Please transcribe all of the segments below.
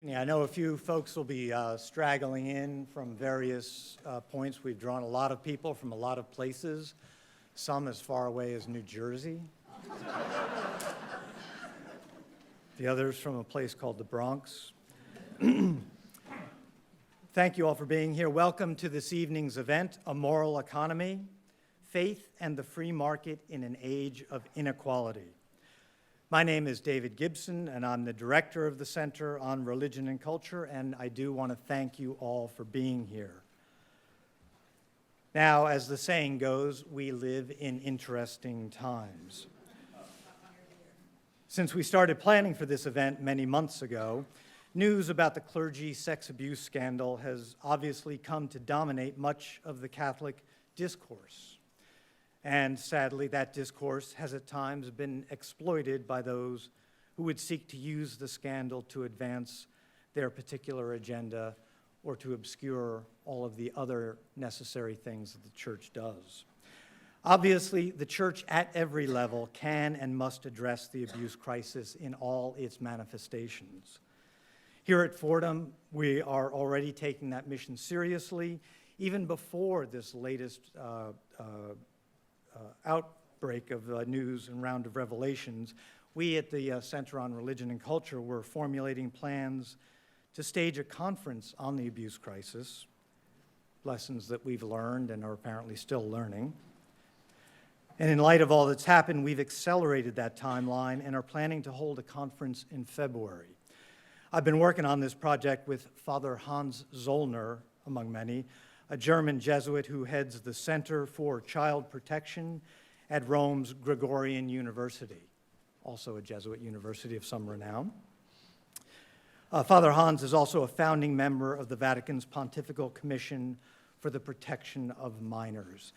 Yeah, I know a few folks will be straggling in from various points. We've drawn a lot of people from a lot of places, some as far away as New Jersey. The others from a place called the Bronx. Thank you all for being here. Welcome to this evening's event, A Moral Economy, Faith and the Free Market in an Age of Inequality. My name is David Gibson, and I'm the director of the Center on Religion and Culture, and I do want to thank you all for being here. Now, as the saying goes, we live in interesting times. Since we started planning for this event many months ago, news about the clergy sex abuse scandal has obviously come to dominate much of the Catholic discourse. And sadly, that discourse has at times been exploited by those who would seek to use the scandal to advance their particular agenda or to obscure all of the other necessary things that the church does. Obviously, the church at every level can and must address the abuse crisis in all its manifestations. Here at Fordham, we are already taking that mission seriously. Even before this latest outbreak of news and round of revelations, we at the Center on Religion and Culture were formulating plans to stage a conference on the abuse crisis, lessons that we've learned and are apparently still learning. And in light of all that's happened, we've accelerated that timeline and are planning to hold a conference in February. I've been working on this project with Father Hans Zollner, among many, a German Jesuit who heads the Center for Child Protection at Rome's Gregorian University, also a Jesuit university of some renown. Father Hans is also a founding member of the Vatican's Pontifical Commission for the Protection of Minors.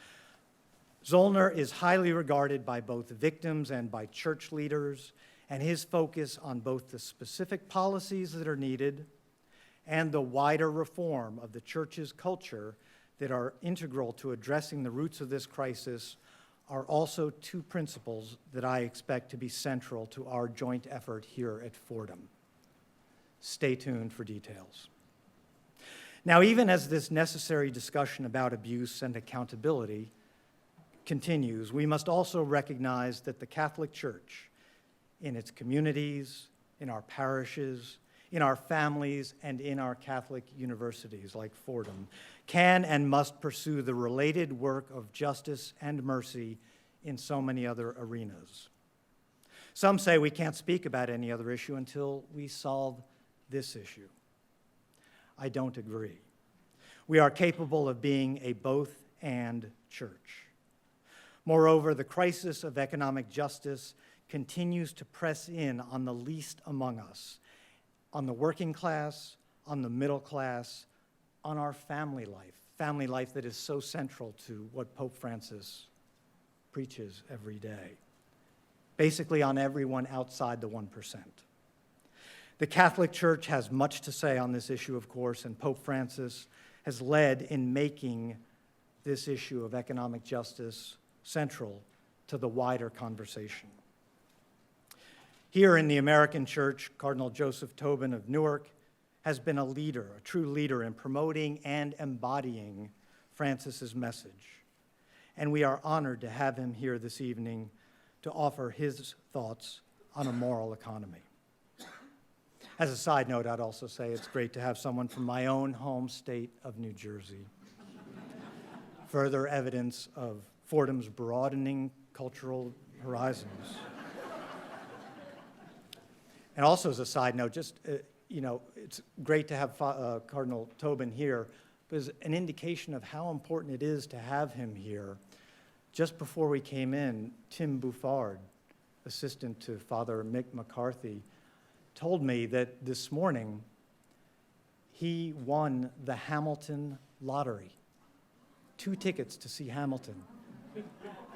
Zollner is highly regarded by both victims and by church leaders, and his focus on both the specific policies that are needed and the wider reform of the church's culture that are integral to addressing the roots of this crisis are also two principles that I expect to be central to our joint effort here at Fordham. Stay tuned for details. Now, even as this necessary discussion about abuse and accountability continues, we must also recognize that the Catholic Church, in its communities, in our parishes, in our families, and in our Catholic universities like Fordham, can and must pursue the related work of justice and mercy in so many other arenas. Some say we can't speak about any other issue until we solve this issue. I don't agree. We are capable of being a both-and church. Moreover, the crisis of economic justice continues to press in on the least among us, on the working class, on the middle class, on our family life that is so central to what Pope Francis preaches every day, basically on everyone outside the 1%. The Catholic Church has much to say on this issue, of course, and Pope Francis has led in making this issue of economic justice central to the wider conversation. Here in the American Church, Cardinal Tobin of Newark has been a leader, a true leader in promoting and embodying Francis's message. And we are honored to have him here this evening to offer his thoughts on a moral economy. As a side note, I'd also say it's great to have someone from my own home state of New Jersey. Further evidence of Fordham's broadening cultural horizons. And also as a side note, just, it's great to have Cardinal Tobin here, but as an indication of how important it is to have him here. Just before we came in, Tim Buffard, assistant to Father Mick McCarthy, told me that this morning he won the Hamilton lottery. 2 tickets to see Hamilton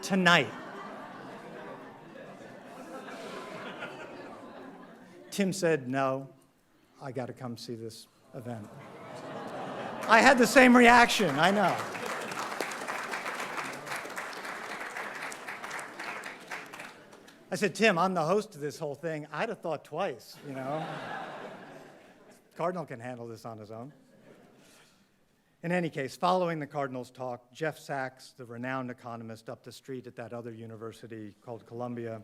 tonight. Tim said, no, I got to come see this event. I had the same reaction, I know. I said, Tim, I'm the host of this whole thing. I'd have thought twice, Cardinal can handle this on his own. In any case, following the Cardinal's talk, Jeff Sachs, the renowned economist up the street at that other university called Columbia,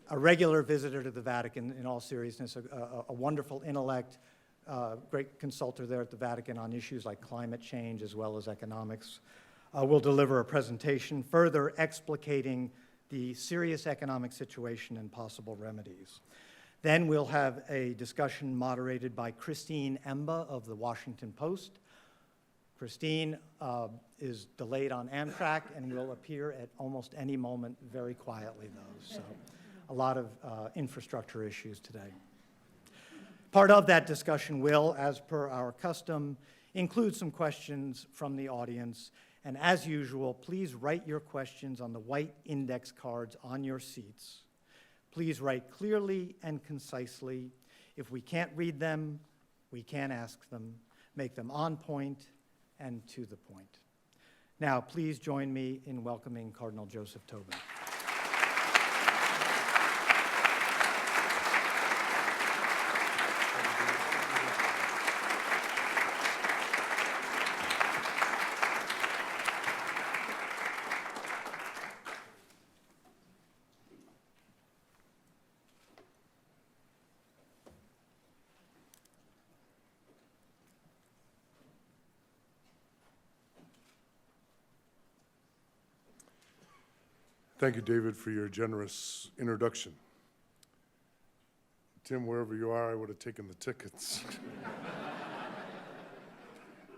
a regular visitor to the Vatican, in all seriousness, a wonderful intellect, great consultant there at the Vatican on issues like climate change as well as economics, will deliver a presentation further explicating the serious economic situation and possible remedies. Then we'll have a discussion moderated by Christine Emba of the Washington Post. Christine is delayed on Amtrak and will appear at almost any moment very quietly, though. So a lot of infrastructure issues today. Part of that discussion will, as per our custom, include some questions from the audience. And as usual, please write your questions on the white index cards on your seats. Please write clearly and concisely. If we can't read them, we can ask them. Make them on point and to the point. Now, please join me in welcoming Cardinal Joseph Tobin. Thank you, David, for your generous introduction. Tim, wherever you are, I would have taken the tickets.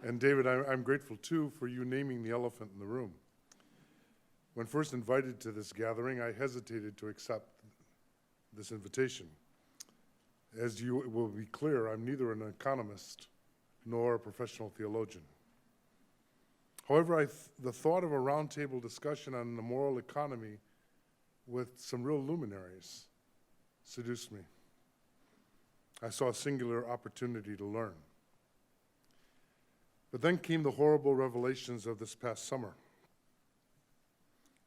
And David, I'm grateful, too, for you naming the elephant in the room. When first invited to this gathering, I hesitated to accept this invitation. As you will be clear, I'm neither an economist nor a professional theologian. However, the thought of a roundtable discussion on the moral economy with some real luminaries seduced me. I saw a singular opportunity to learn. But then came the horrible revelations of this past summer.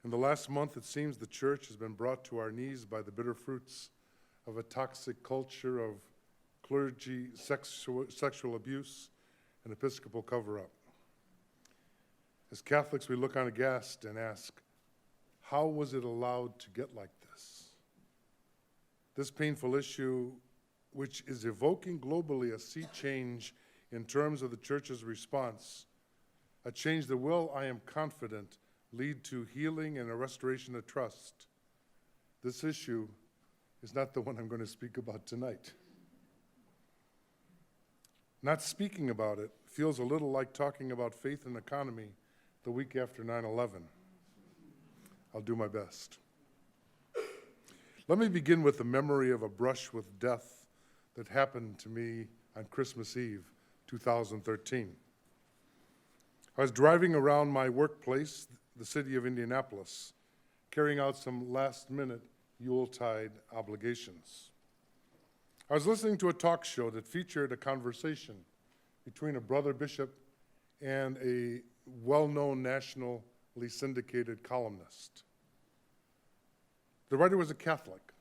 In the last month, it seems the church has been brought to our knees by the bitter fruits of a toxic culture of clergy, sexual abuse, and Episcopal cover-up. As Catholics, we look on aghast and ask, how was it allowed to get like this? This painful issue, which is evoking globally a sea change in terms of the Church's response, a change that will, I am confident, lead to healing and a restoration of trust. This issue is not the one I'm going to speak about tonight. Not speaking about it feels a little like talking about faith and economy the week after 9/11. I'll do my best. Let me begin with the memory of a brush with death that happened to me on Christmas Eve, 2013. I was driving around my workplace, the city of Indianapolis, carrying out some last-minute Yuletide obligations. I was listening to a talk show that featured a conversation between a brother bishop and a well-known nationally syndicated columnist. The writer was a Catholic,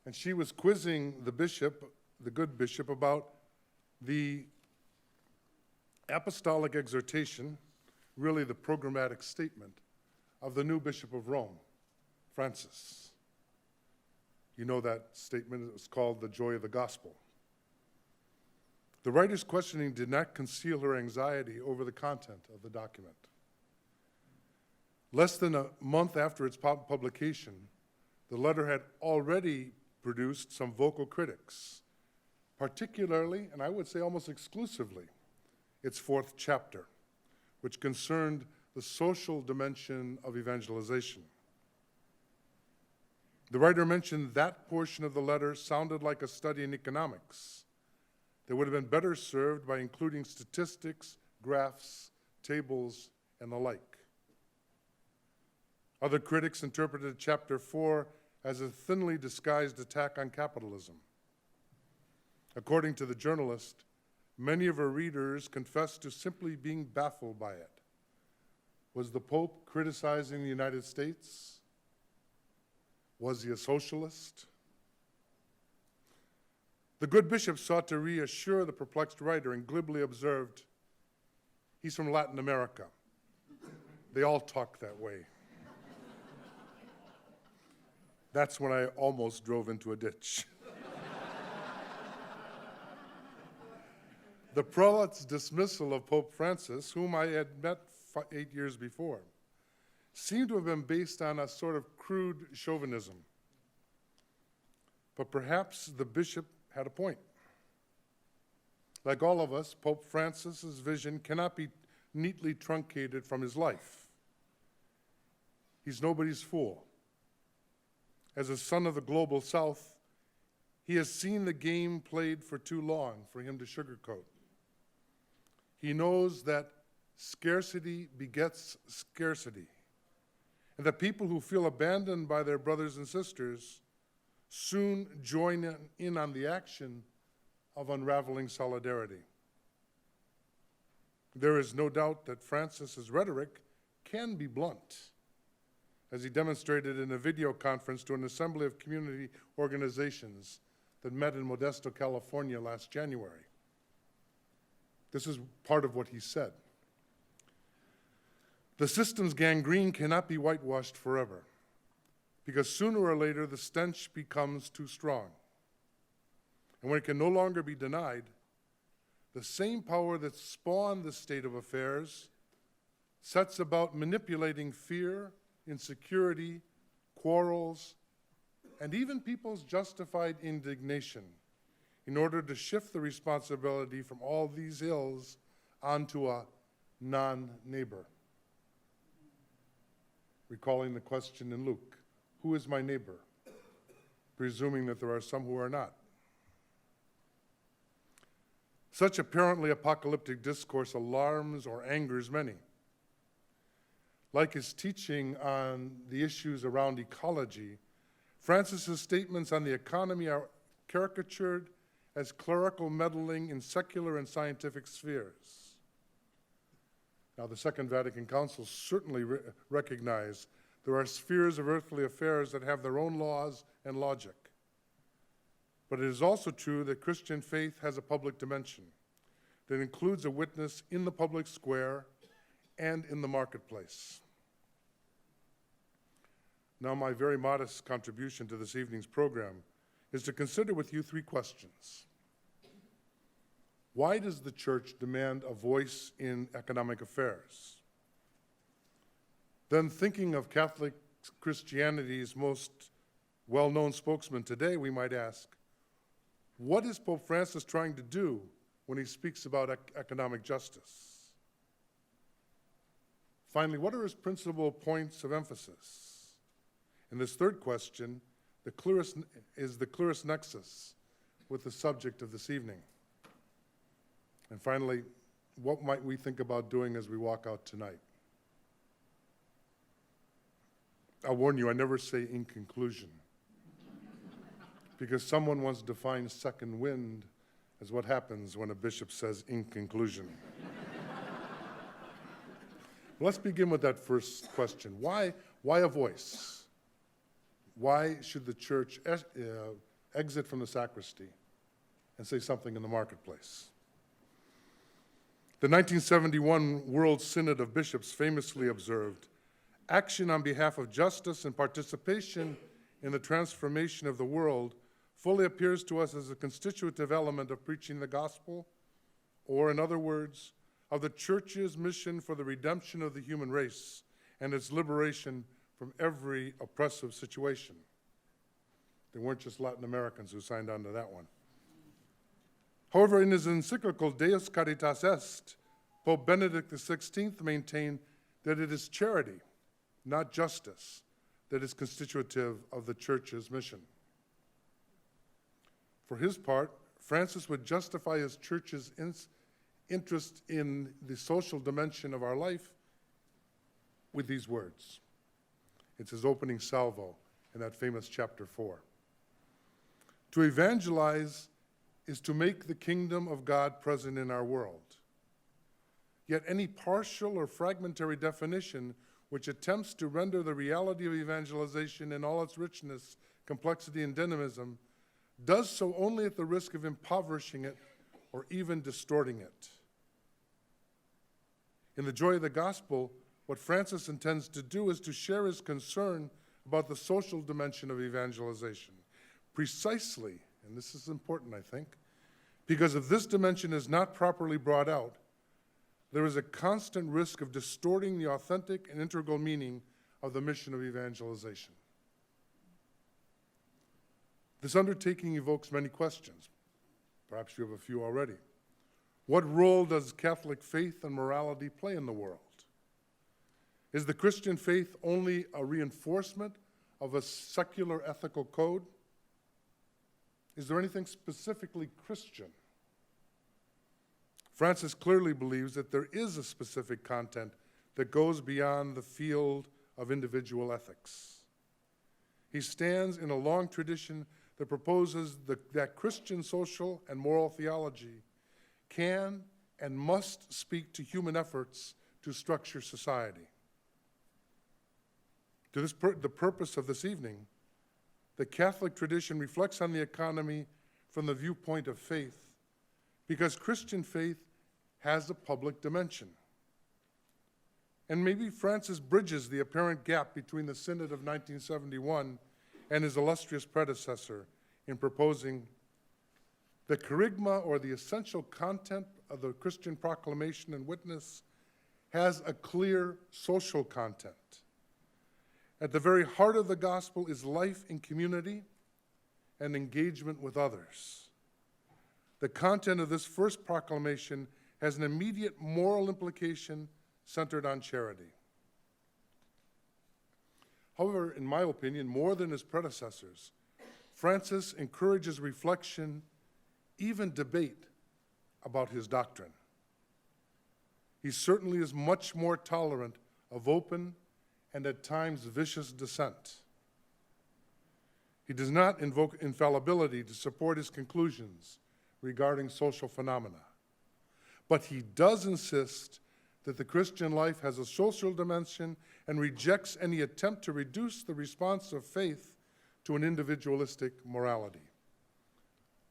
and she was quizzing the bishop, the good bishop, about the apostolic exhortation, really the programmatic statement, of the new Bishop of Rome, Francis. You know that statement, it was called the Joy of the Gospel. The writer's questioning did not conceal her anxiety over the content of the document. Less than a month after its publication, the letter had already produced some vocal critics, particularly, and I would say almost exclusively, its fourth chapter, which concerned the social dimension of evangelization. The writer mentioned that portion of the letter sounded like a study in economics that would have been better served by including statistics, graphs, tables, and the like. Other critics interpreted Chapter 4 as a thinly disguised attack on capitalism. According to the journalist, many of her readers confessed to simply being baffled by it. Was the Pope criticizing the United States? Was he a socialist? The good bishop sought to reassure the perplexed writer and glibly observed, "He's from Latin America. They all talk that way." That's when I almost drove into a ditch. The prelate's dismissal of Pope Francis, whom I had met 8 years before, seemed to have been based on a sort of crude chauvinism. But perhaps the bishop had a point. Like all of us, Pope Francis's vision cannot be neatly truncated from his life. He's nobody's fool. As a son of the global South, he has seen the game played for too long for him to sugarcoat. He knows that scarcity begets scarcity, and that people who feel abandoned by their brothers and sisters soon join in on the action of unraveling solidarity. There is no doubt that Francis's rhetoric can be blunt, as he demonstrated in a video conference to an assembly of community organizations that met in Modesto, California last January. This is part of what he said. The system's gangrene cannot be whitewashed forever, because sooner or later the stench becomes too strong. And when it can no longer be denied, the same power that spawned this state of affairs sets about manipulating fear, insecurity, quarrels, and even people's justified indignation in order to shift the responsibility from all these ills onto a non-neighbor. Recalling the question in Luke, who is my neighbor? Presuming that there are some who are not. Such apparently apocalyptic discourse alarms or angers many. Like his teaching on the issues around ecology, Francis's statements on the economy are caricatured as clerical meddling in secular and scientific spheres. Now, the Second Vatican Council certainly recognized there are spheres of earthly affairs that have their own laws and logic. But it is also true that Christian faith has a public dimension that includes a witness in the public square and in the marketplace. Now, my very modest contribution to this evening's program is to consider with you 3 questions. Why does the church demand a voice in economic affairs? Then, thinking of Catholic Christianity's most well-known spokesman today, we might ask, what is Pope Francis trying to do when he speaks about economic justice? Finally, what are his principal points of emphasis? And this third question is the clearest nexus with the subject of this evening. And finally, what might we think about doing as we walk out tonight? I'll warn you, I never say in conclusion, because someone once defined second wind as what happens when a bishop says in conclusion. Let's begin with that first question. Why a voice? Why should the church exit from the sacristy and say something in the marketplace? The 1971 World Synod of Bishops famously observed, action on behalf of justice and participation in the transformation of the world fully appears to us as a constitutive element of preaching the gospel, or in other words, of the church's mission for the redemption of the human race and its liberation from every oppressive situation. They weren't just Latin Americans who signed on to that one. However, in his encyclical Deus Caritas Est, Pope Benedict XVI maintained that it is charity, not justice, that is constitutive of the church's mission. For his part, Francis would justify his church's interest in the social dimension of our life with these words. It's his opening salvo in that famous chapter 4. To evangelize is to make the kingdom of God present in our world. Yet any partial or fragmentary definition which attempts to render the reality of evangelization in all its richness, complexity, and dynamism does so only at the risk of impoverishing it or even distorting it. In the Joy of the Gospel, what Francis intends to do is to share his concern about the social dimension of evangelization, precisely, and this is important, I think, because if this dimension is not properly brought out, there is a constant risk of distorting the authentic and integral meaning of the mission of evangelization. This undertaking evokes many questions. Perhaps you have a few already. What role does Catholic faith and morality play in the world? Is the Christian faith only a reinforcement of a secular ethical code? Is there anything specifically Christian? Francis clearly believes that there is a specific content that goes beyond the field of individual ethics. He stands in a long tradition that proposes that Christian social and moral theology can and must speak to human efforts to structure society. To the purpose of this evening, the Catholic tradition reflects on the economy from the viewpoint of faith, because Christian faith has a public dimension. And maybe Francis bridges the apparent gap between the Synod of 1971 and his illustrious predecessor in proposing the kerygma, or the essential content of the Christian proclamation and witness, has a clear social content. At the very heart of the gospel is life in community and engagement with others. The content of this first proclamation has an immediate moral implication centered on charity. However, in my opinion, more than his predecessors, Francis encourages reflection, even debate, about his doctrine. He certainly is much more tolerant of open and at times vicious dissent. He does not invoke infallibility to support his conclusions regarding social phenomena, but he does insist that the Christian life has a social dimension and rejects any attempt to reduce the response of faith to an individualistic morality.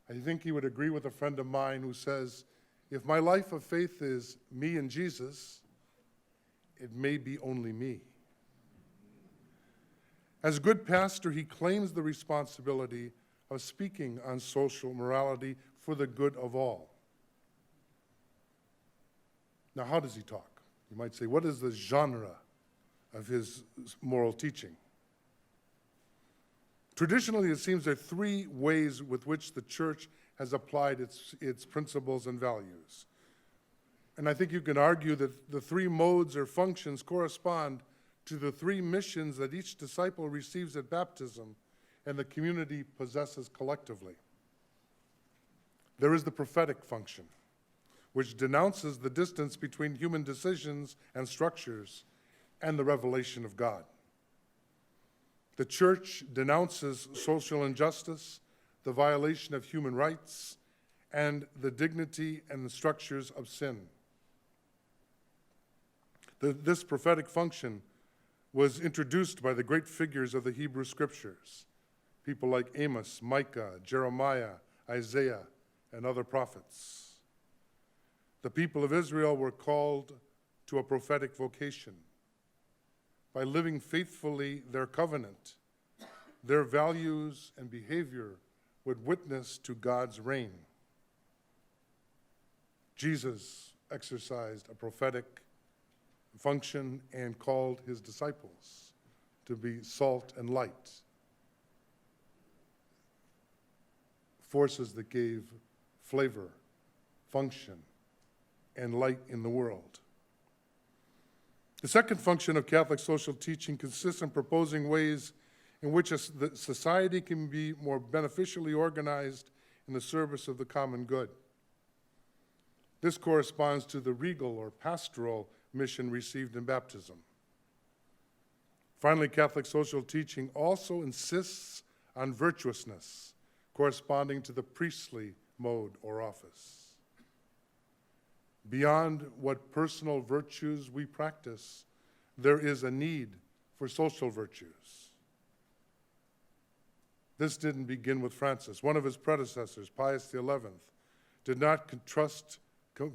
I think he would agree with a friend of mine who says, if my life of faith is me and Jesus, it may be only me. As a good pastor, he claims the responsibility of speaking on social morality for the good of all. Now, how does he talk? You might say, what is the genre of his moral teaching? Traditionally, it seems there are three ways with which the church has applied its principles and values. And I think you can argue that the three modes or functions correspond to the three missions that each disciple receives at baptism and the community possesses collectively. There is the prophetic function, which denounces the distance between human decisions and structures and the revelation of God. The church denounces social injustice, the violation of human rights, and the dignity and the structures of sin. This prophetic function was introduced by the great figures of the Hebrew Scriptures, people like Amos, Micah, Jeremiah, Isaiah, and other prophets. The people of Israel were called to a prophetic vocation. By living faithfully their covenant, their values and behavior would witness to God's reign. Jesus exercised a prophetic function and called his disciples to be salt and light, forces that gave flavor, function, and light in the world. The second function of Catholic social teaching consists in proposing ways in which the society can be more beneficially organized in the service of the common good. This corresponds to the regal or pastoral mission received in baptism. Finally, Catholic social teaching also insists on virtuousness, corresponding to the priestly mode or office. Beyond what personal virtues we practice, there is a need for social virtues. This didn't begin with Francis. One of his predecessors, Pius XI, did not trust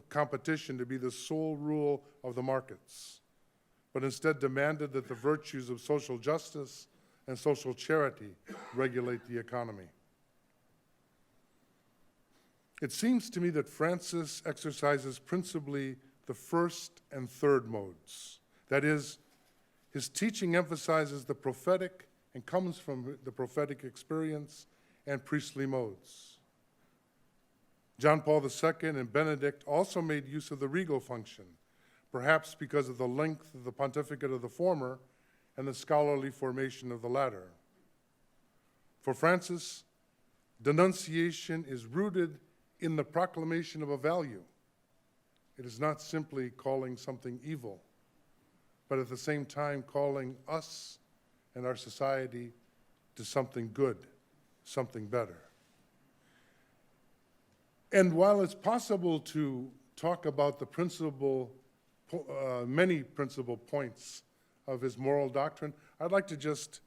competition to be the sole rule of the markets, but instead demanded that the virtues of social justice and social charity regulate the economy. It seems to me that Francis exercises principally the first and third modes. That is, his teaching emphasizes the prophetic and comes from the prophetic experience and priestly modes. John Paul II and Benedict also made use of the regal function, perhaps because of the length of the pontificate of the former and the scholarly formation of the latter. For Francis, denunciation is rooted in the proclamation of a value. It is not simply calling something evil, but at the same time calling us and our society to something good, something better. And while it's possible to talk about the many principal points of his moral doctrine, I'd like to just,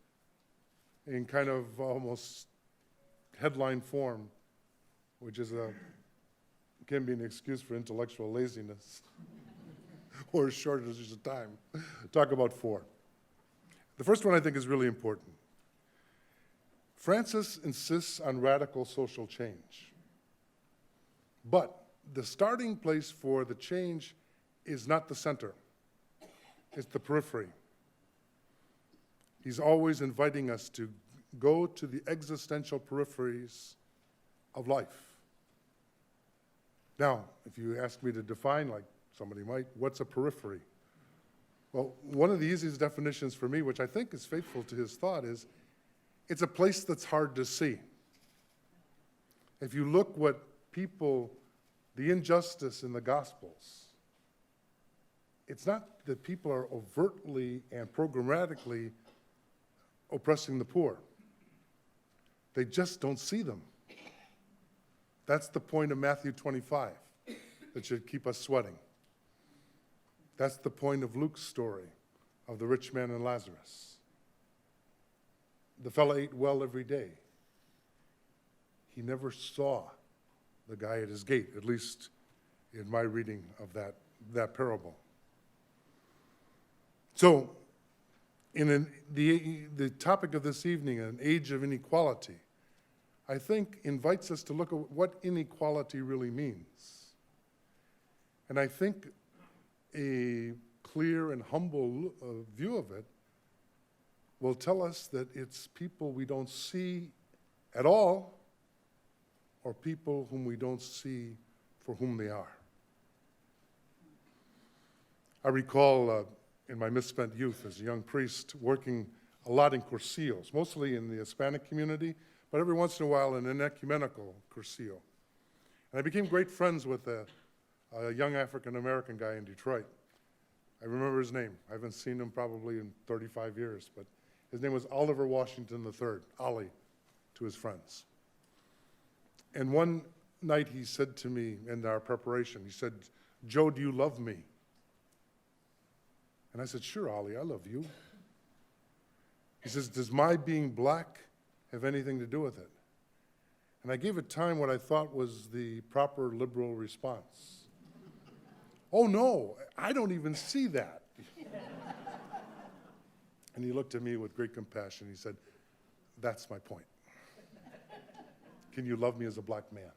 in kind of almost headline form, which can be an excuse for intellectual laziness or shortage of time, talk about four. The first one I think is really important. Francis insists on radical social change. But the starting place for the change is not the center, it's the periphery. He's always inviting us to go to the existential peripheries of life. Now, if you ask me to define, like somebody might, what's a periphery? Well, one of the easiest definitions for me, which I think is faithful to his thought, is it's a place that's hard to see. If you look what people, the injustice in the Gospels, it's not that people are overtly and programmatically oppressing the poor. They just don't see them. That's the point of Matthew 25 that should keep us sweating. That's the point of Luke's story of the rich man and Lazarus. The fellow ate well every day. He never saw the guy at his gate, at least in my reading of that parable. So, the topic of this evening, an age of inequality, I think invites us to look at what inequality really means. And I think a clear and humble view of it will tell us that it's people we don't see at all, or people whom we don't see for whom they are. I recall in my misspent youth as a young priest working a lot in cursillos, mostly in the Hispanic community, but every once in a while in an ecumenical cursillo. And I became great friends with a young African-American guy in Detroit. I remember his name. I haven't seen him probably in 35 years, but his name was Oliver Washington III, Ollie to his friends. And one night he said to me in our preparation, he said, "Joe, do you love me?" And I said, "Sure, Ollie, I love you." He says, "Does my being black have anything to do with it?" And I gave it time what I thought was the proper liberal response. "Oh no, I don't even see that." And he looked at me with great compassion. He said, "That's my point. Can you love me as a black man?"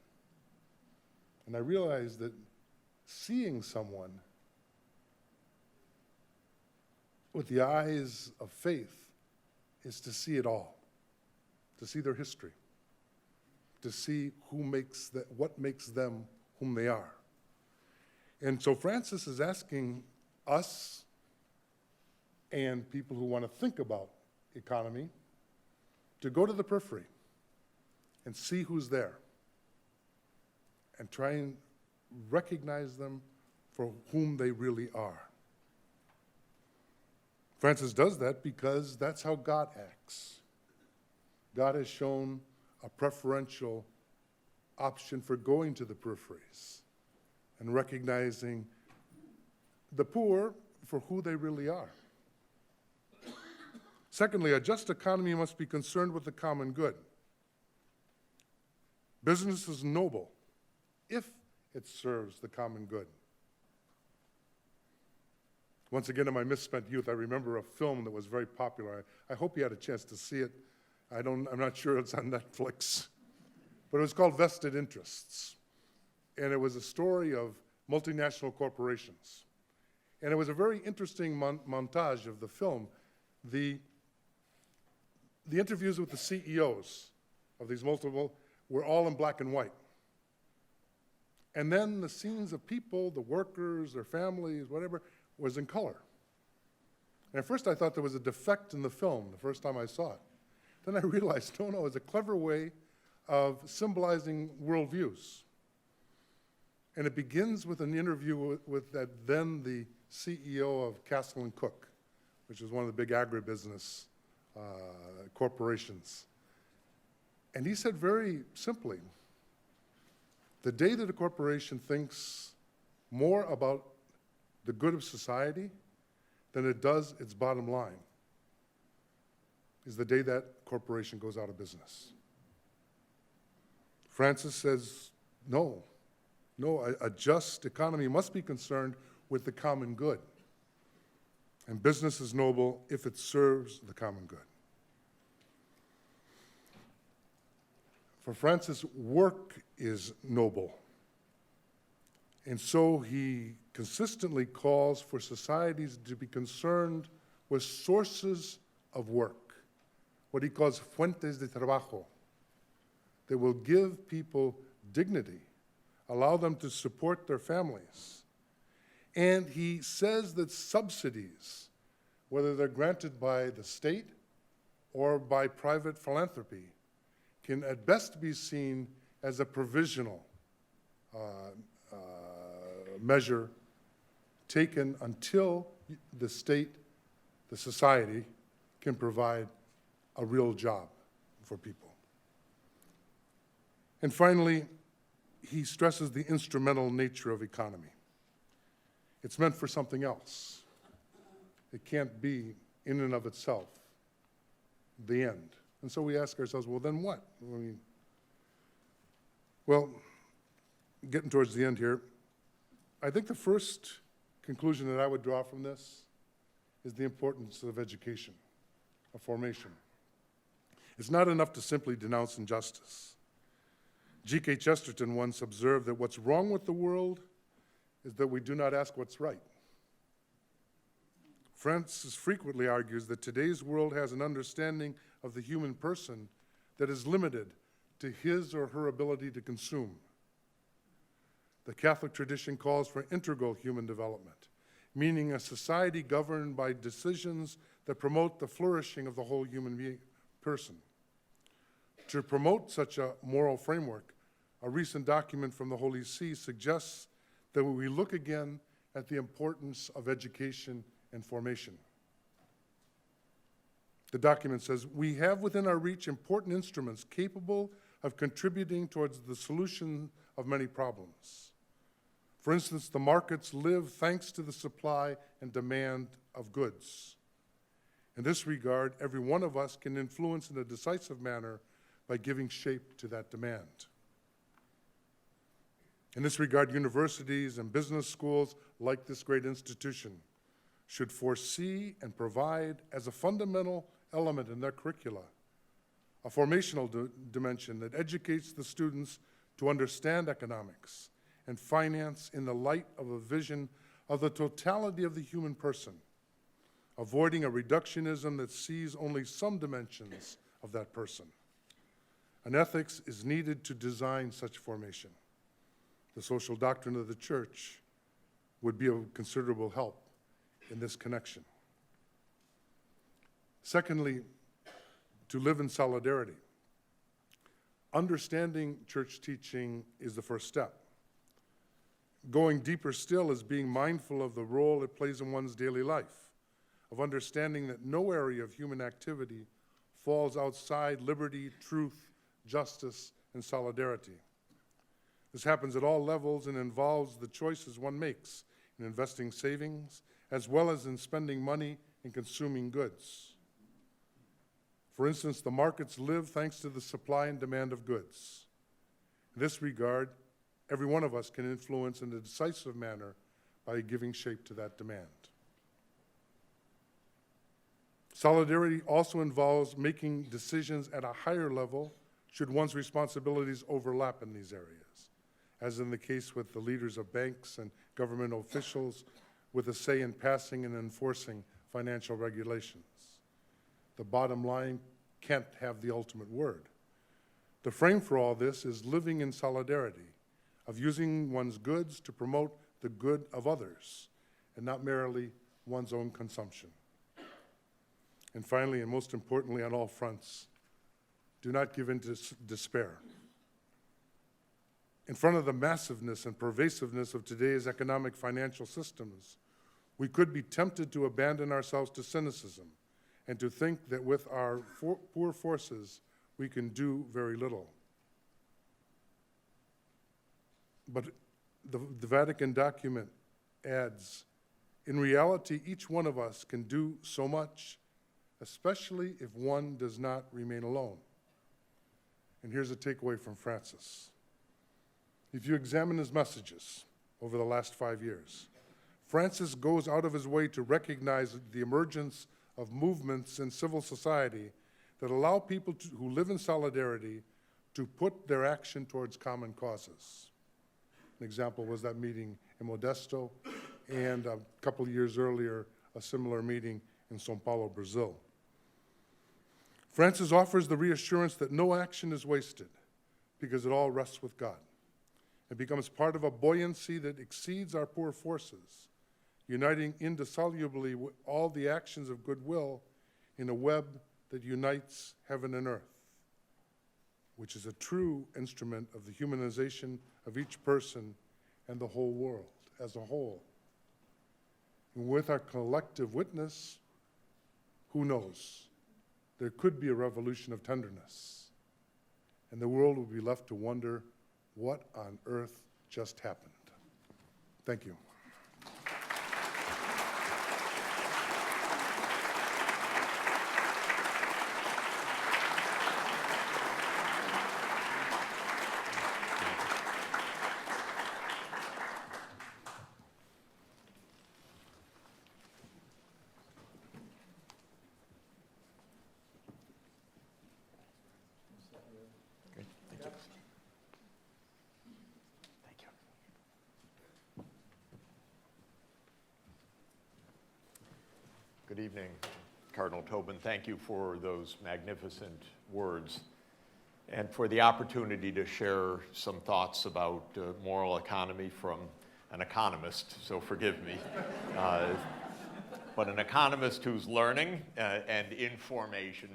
And I realized that seeing someone with the eyes of faith is to see it all, to see their history, to see what makes them whom they are. And so Francis is asking us and people who want to think about economy to go to the periphery and see who's there and try and recognize them for whom they really are. Francis does that because that's how God acts. God has shown a preferential option for going to the peripheries and recognizing the poor for who they really are. Secondly, a just economy must be concerned with the common good. Business is noble if it serves the common good. Once again, in my misspent youth, I remember a film that was very popular. I hope you had a chance to see it. I'm not sure it's on Netflix. But it was called Vested Interests. And it was a story of multinational corporations. And it was a very interesting montage of the film. The interviews with the CEOs of these multiple were all in black and white. And then the scenes of people, the workers, their families, whatever, was in color. And at first I thought there was a defect in the film the first time I saw it. Then I realized, no, it was a clever way of symbolizing worldviews. And it begins with an interview with then the CEO of Castle & Cook, which is one of the big agribusiness corporations. And he said very simply, the day that a corporation thinks more about the good of society than it does its bottom line is the day that corporation goes out of business. Francis says, no, a just economy must be concerned with the common good. And business is noble if it serves the common good. For Francis, work is noble. And so he consistently calls for societies to be concerned with sources of work, what he calls fuentes de trabajo, that will give people dignity, allow them to support their families. And he says that subsidies, whether they're granted by the state or by private philanthropy, can at best be seen as a provisional measure taken until the state, the society, can provide a real job for people. And finally, he stresses the instrumental nature of economy. It's meant for something else. It can't be, in and of itself, the end. And so we ask ourselves, well, then what? Well, getting towards the end here, I think the first conclusion that I would draw from this is the importance of education, of formation. It's not enough to simply denounce injustice. G.K. Chesterton once observed that what's wrong with the world is that we do not ask what's right. Francis frequently argues that today's world has an understanding of the human person that is limited to his or her ability to consume. The Catholic tradition calls for integral human development, meaning a society governed by decisions that promote the flourishing of the whole human person. To promote such a moral framework, a recent document from the Holy See suggests that we look again at the importance of education and formation. The document says, we have within our reach important instruments capable of contributing towards the solution of many problems. For instance, the markets live thanks to the supply and demand of goods. In this regard, every one of us can influence in a decisive manner by giving shape to that demand. In this regard, universities and business schools, like this great institution, should foresee and provide as a fundamental element in their curricula a formational dimension that educates the students to understand economics and finance in the light of a vision of the totality of the human person, avoiding a reductionism that sees only some dimensions of that person. An ethics is needed to design such formation. The social doctrine of the Church would be of considerable help in this connection. Secondly, to live in solidarity. Understanding church teaching is the first step. Going deeper still is being mindful of the role it plays in one's daily life, of understanding that no area of human activity falls outside liberty, truth, justice, and solidarity. This happens at all levels and involves the choices one makes in investing savings, as well as in spending money and consuming goods. For instance, the markets live thanks to the supply and demand of goods. In this regard, every one of us can influence in a decisive manner by giving shape to that demand. Solidarity also involves making decisions at a higher level should one's responsibilities overlap in these areas, as in the case with the leaders of banks and governmental officials with a say in passing and enforcing financial regulations. The bottom line can't have the ultimate word. The frame for all this is living in solidarity, of using one's goods to promote the good of others, and not merely one's own consumption. And finally, and most importantly on all fronts, do not give in to despair. In front of the massiveness and pervasiveness of today's economic financial systems, we could be tempted to abandon ourselves to cynicism and to think that with our poor forces, we can do very little. But the Vatican document adds, in reality, each one of us can do so much, especially if one does not remain alone. And here's a takeaway from Francis. If you examine his messages over the last 5 years, Francis goes out of his way to recognize the emergence of movements in civil society that allow people who live in solidarity to put their action towards common causes. An example was that meeting in Modesto, and a couple years earlier, a similar meeting in São Paulo, Brazil. Francis offers the reassurance that no action is wasted because it all rests with God. It becomes part of a buoyancy that exceeds our poor forces, uniting indissolubly all the actions of goodwill in a web that unites heaven and earth, which is a true instrument of the humanization of each person and the whole world as a whole. And with our collective witness, who knows? There could be a revolution of tenderness, and the world will be left to wonder what on earth just happened. Thank you. Good evening, Cardinal Tobin. Thank you for those magnificent words and for the opportunity to share some thoughts about moral economy from an economist, so forgive me. But an economist who's learning and in formation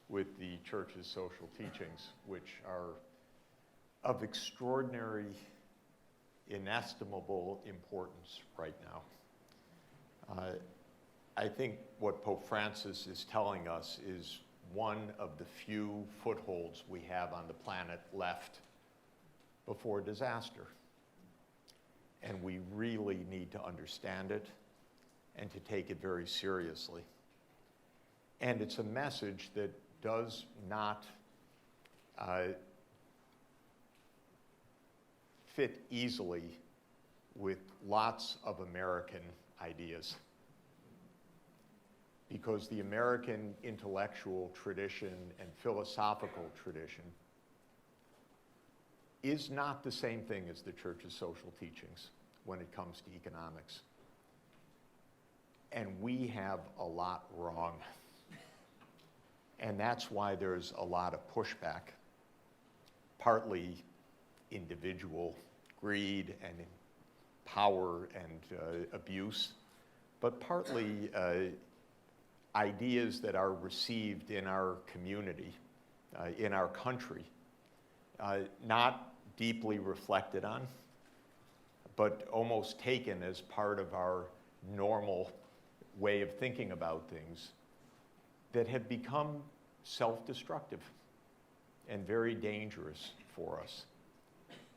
with the Church's social teachings, which are of extraordinary, inestimable importance right now. I think what Pope Francis is telling us is one of the few footholds we have on the planet left before disaster. And we really need to understand it and to take it very seriously. And it's a message that does not fit easily with lots of American ideas. Because the American intellectual tradition and philosophical tradition is not the same thing as the Church's social teachings when it comes to economics. And we have a lot wrong. And that's why there's a lot of pushback, partly individual greed and power and abuse, but partly ideas that are received in our community, in our country, not deeply reflected on, but almost taken as part of our normal way of thinking about things, that have become self-destructive and very dangerous for us.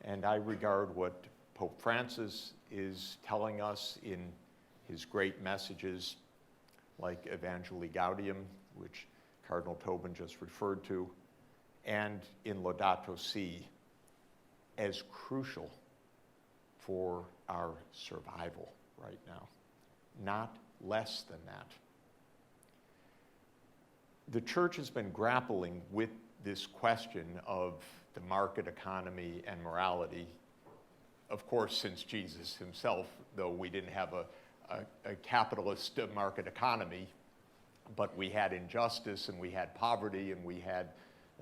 And I regard what Pope Francis is telling us in his great messages like Evangelii Gaudium, which Cardinal Tobin just referred to, and in Laudato Si, as crucial for our survival right now, not less than that. The church has been grappling with this question of the market economy and morality, of course, since Jesus himself, though we didn't have a capitalist market economy, but we had injustice and we had poverty and we had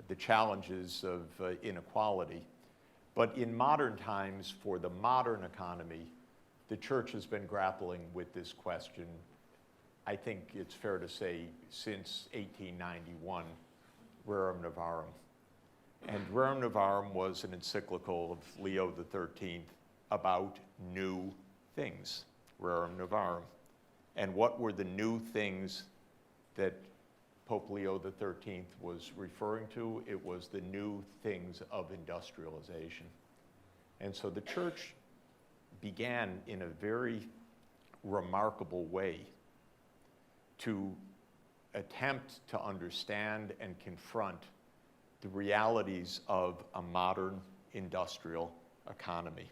the challenges of inequality. But in modern times, for the modern economy, the church has been grappling with this question, I think it's fair to say, since 1891, Rerum Novarum. And Rerum Novarum was an encyclical of Leo XIII about new things, Rerum Novarum. And what were the new things that Pope Leo XIII was referring to? It was the new things of industrialization. And so the church began in a very remarkable way to attempt to understand and confront the realities of a modern industrial economy.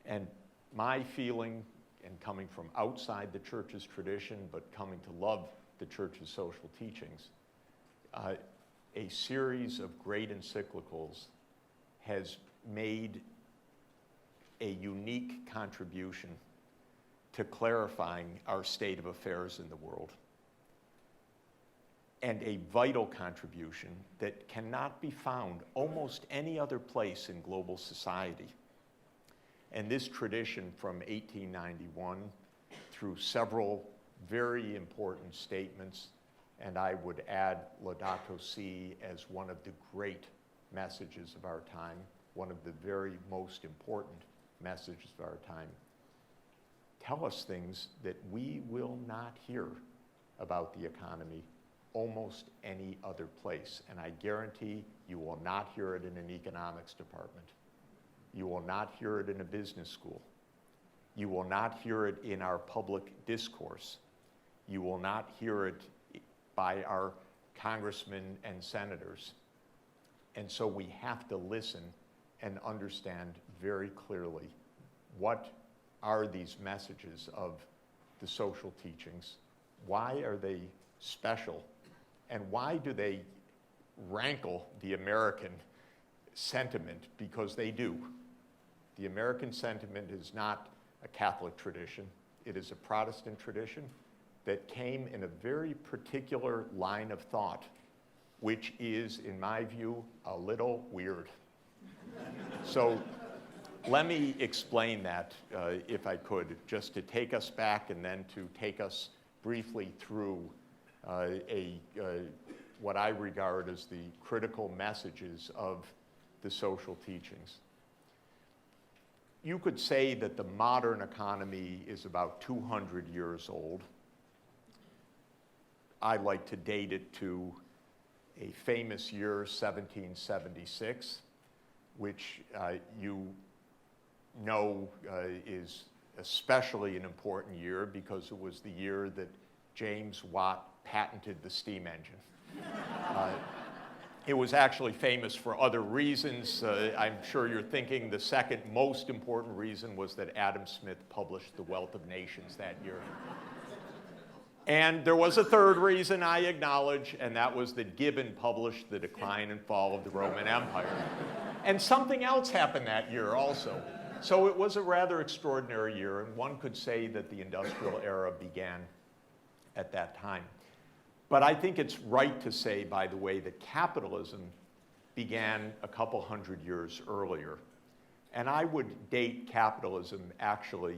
And my feeling, and coming from outside the church's tradition, but coming to love the church's social teachings, a series of great encyclicals has made a unique contribution to clarifying our state of affairs in the world, and a vital contribution that cannot be found almost any other place in global society. And this tradition from 1891 through several very important statements, and I would add Laudato Si as one of the great messages of our time, one of the very most important messages of our time, tell us things that we will not hear about the economy almost any other place. And I guarantee you will not hear it in an economics department. You will not hear it in a business school. You will not hear it in our public discourse. You will not hear it by our congressmen and senators. And so we have to listen and understand very clearly what are these messages of the social teachings, why are they special, and why do they rankle the American sentiment? Because they do. The American sentiment is not a Catholic tradition. It is a Protestant tradition that came in a very particular line of thought, which is, in my view, a little weird. So let me explain that, if I could, just to take us back and then to take us briefly through what I regard as the critical messages of the social teachings. You could say that the modern economy is about 200 years old. I like to date it to a famous year, 1776, which you know is especially an important year because it was the year that James Watt patented the steam engine. It was actually famous for other reasons. I'm sure you're thinking the second most important reason was that Adam Smith published The Wealth of Nations that year. And there was a third reason I acknowledge, and that was that Gibbon published The Decline and Fall of the Roman Empire. And something else happened that year also. So it was a rather extraordinary year, and one could say that the industrial era began at that time. But I think it's right to say, by the way, that capitalism began a couple hundred years earlier. And I would date capitalism actually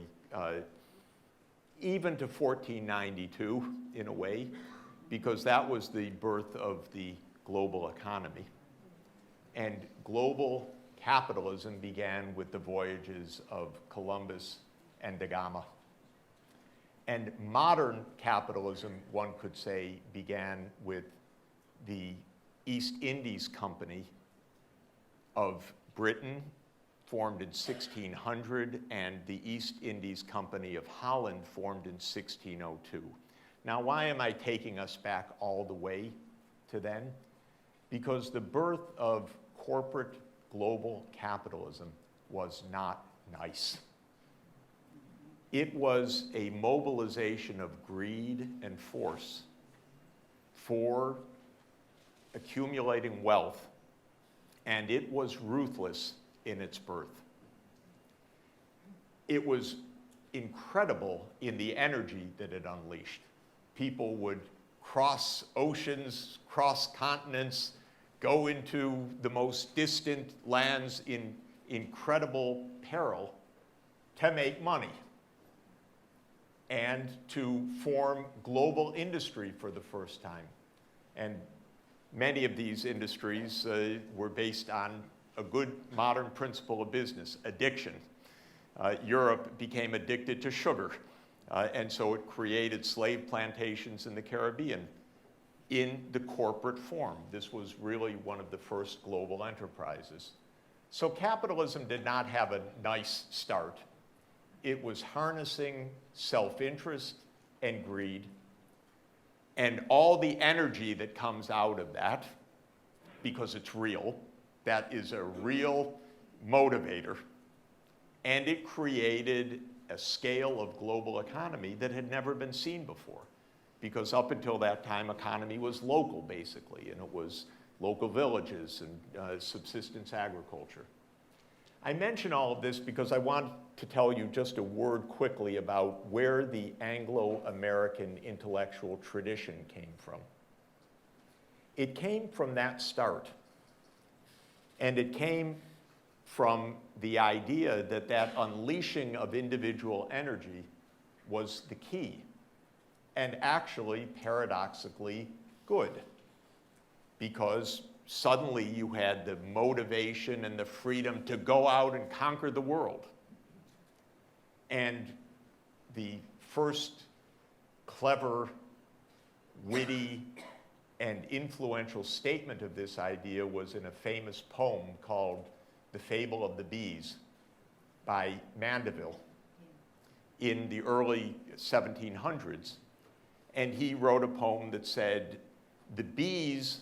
even to 1492 in a way, because that was the birth of the global economy. And global capitalism began with the voyages of Columbus and da Gama. And modern capitalism, one could say, began with the East Indies Company of Britain, formed in 1600, and the East Indies Company of Holland, formed in 1602. Now, why am I taking us back all the way to then? Because the birth of corporate global capitalism was not nice. It was a mobilization of greed and force for accumulating wealth, and it was ruthless in its birth. It was incredible in the energy that it unleashed. People would cross oceans, cross continents, go into the most distant lands in incredible peril to make money and to form global industry for the first time. And many of these industries were based on a good modern principle of business, addiction. Europe became addicted to sugar, and so it created slave plantations in the Caribbean in the corporate form. This was really one of the first global enterprises. So capitalism did not have a nice start. It was harnessing self-interest and greed, and all the energy that comes out of that, because it's real, that is a real motivator. And it created a scale of global economy that had never been seen before. Because up until that time, economy was local, basically, and it was local villages and subsistence agriculture. I mention all of this because I want to tell you just a word quickly about where the Anglo-American intellectual tradition came from. It came from that start, and it came from the idea that that unleashing of individual energy was the key, and actually, paradoxically, good, because suddenly you had the motivation and the freedom to go out and conquer the world. And the first clever, witty, and influential statement of this idea was in a famous poem called The Fable of the Bees by Mandeville in the early 1700s. And he wrote a poem that said, the bees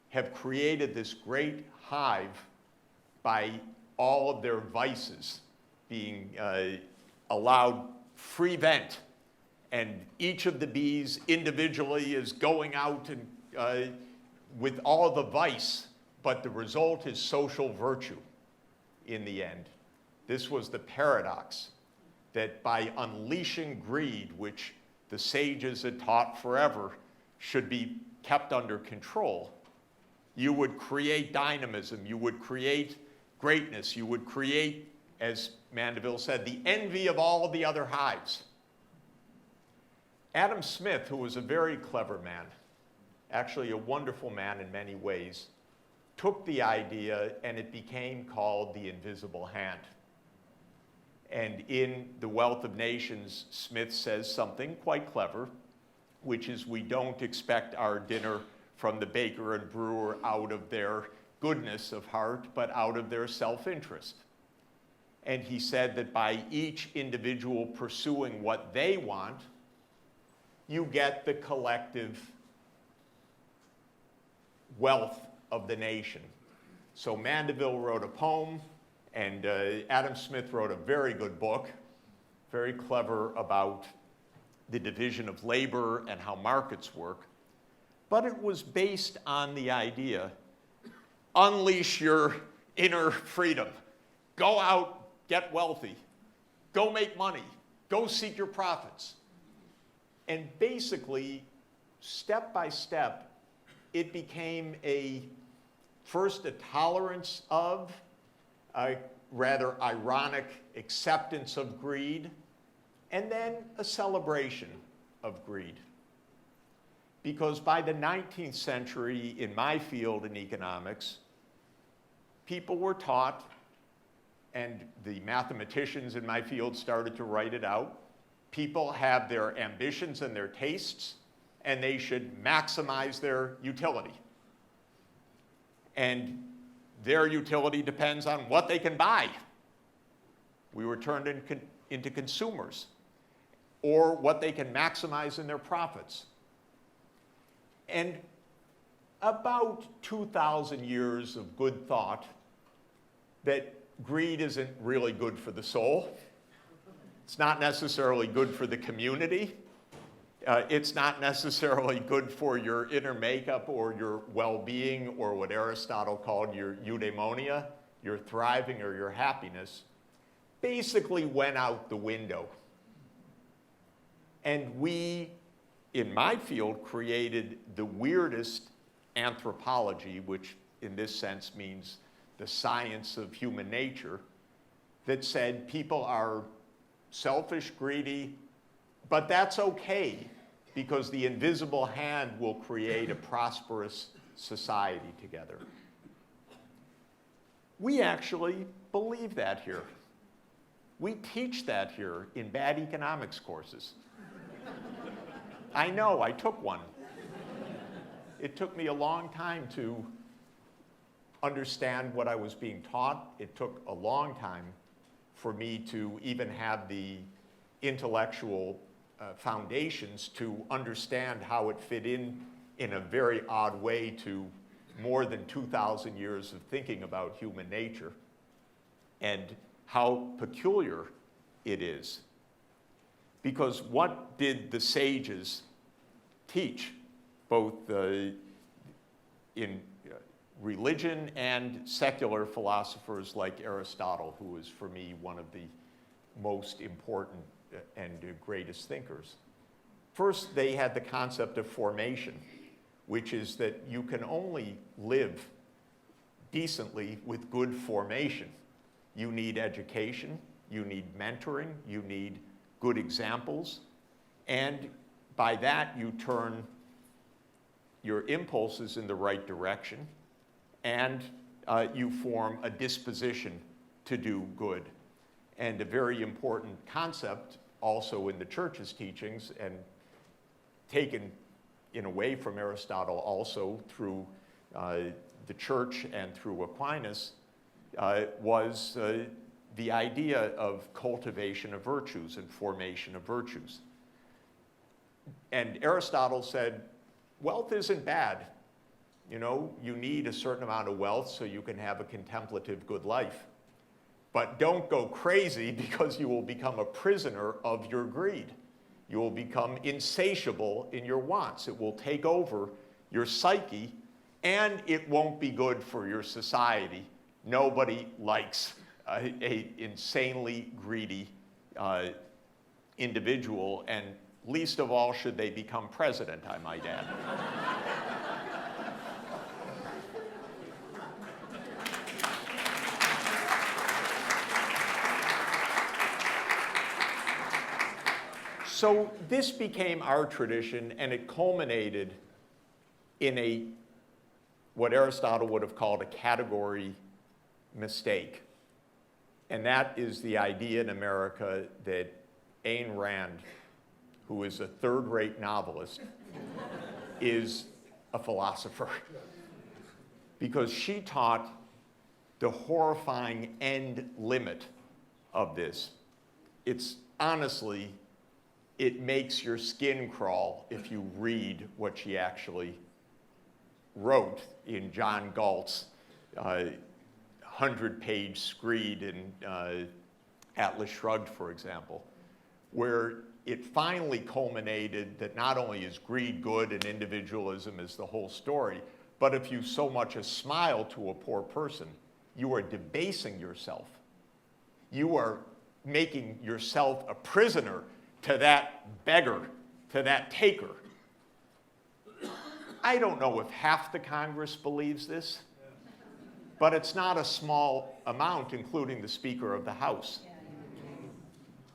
have created this great hive by all of their vices being allowed free vent. And each of the bees individually is going out and with all of the vice, but the result is social virtue in the end. This was the paradox, that by unleashing greed, which the sages had taught forever should be kept under control, you would create dynamism, you would create greatness, you would create, as Mandeville said, the envy of all of the other hives. Adam Smith, who was a very clever man, actually a wonderful man in many ways, took the idea and it became called the invisible hand. And in The Wealth of Nations, Smith says something quite clever, which is we don't expect our dinner from the baker and brewer out of their goodness of heart, but out of their self-interest. And he said that by each individual pursuing what they want, you get the collective wealth of the nation. So Mandeville wrote a poem, and Adam Smith wrote a very good book, very clever about the division of labor and how markets work. But it was based on the idea, unleash your inner freedom. Go out, get wealthy. Go make money. Go seek your profits. And basically, step by step, it became first a tolerance of, a rather ironic acceptance of greed, and then a celebration of greed. Because by the 19th century, in my field in economics, people were taught, and the mathematicians in my field started to write it out, people have their ambitions and their tastes, and they should maximize their utility. And their utility depends on what they can buy. We were turned into consumers, or what they can maximize in their profits. And about 2,000 years of good thought that greed isn't really good for the soul. It's not necessarily good for the community. It's not necessarily good for your inner makeup or your well-being or what Aristotle called your eudaimonia, your thriving or your happiness, basically went out the window. And we, in my field, created the weirdest anthropology, which in this sense means the science of human nature, that said people are selfish, greedy, but that's okay because the invisible hand will create a prosperous society together. We actually believe that here. We teach that here in bad economics courses. I know, I took one. It took me a long time to understand what I was being taught. It took a long time for me to even have the intellectual foundations to understand how it fit in a very odd way to more than 2,000 years of thinking about human nature and how peculiar it is. Because what did the sages teach, both in religion and secular philosophers like Aristotle, who is for me one of the most important and greatest thinkers? First, they had the concept of formation, which is that you can only live decently with good formation. You need education, you need mentoring, you need good examples, and by that you turn your impulses in the right direction, and you form a disposition to do good. And a very important concept also in the church's teachings, and taken in a way from Aristotle also through the church and through Aquinas, was the idea of cultivation of virtues and formation of virtues. And Aristotle said, wealth isn't bad. You know, you need a certain amount of wealth so you can have a contemplative good life. But don't go crazy because you will become a prisoner of your greed. You will become insatiable in your wants. It will take over your psyche, and it won't be good for your society. Nobody likes an insanely greedy individual, and least of all should they become president, I might add. So this became our tradition, and it culminated in what Aristotle would have called a category mistake. And that is the idea in America that Ayn Rand, who is a third-rate novelist, is a philosopher. Because she taught the horrifying end limit of this. It's honestly, it makes your skin crawl if you read what she actually wrote in John Galt's 100-page screed in Atlas Shrugged, for example, where it finally culminated that not only is greed good and individualism is the whole story, but if you so much as smile to a poor person, you are debasing yourself. You are making yourself a prisoner to that beggar, to that taker. I don't know if half the Congress believes this, but it's not a small amount, including the Speaker of the House.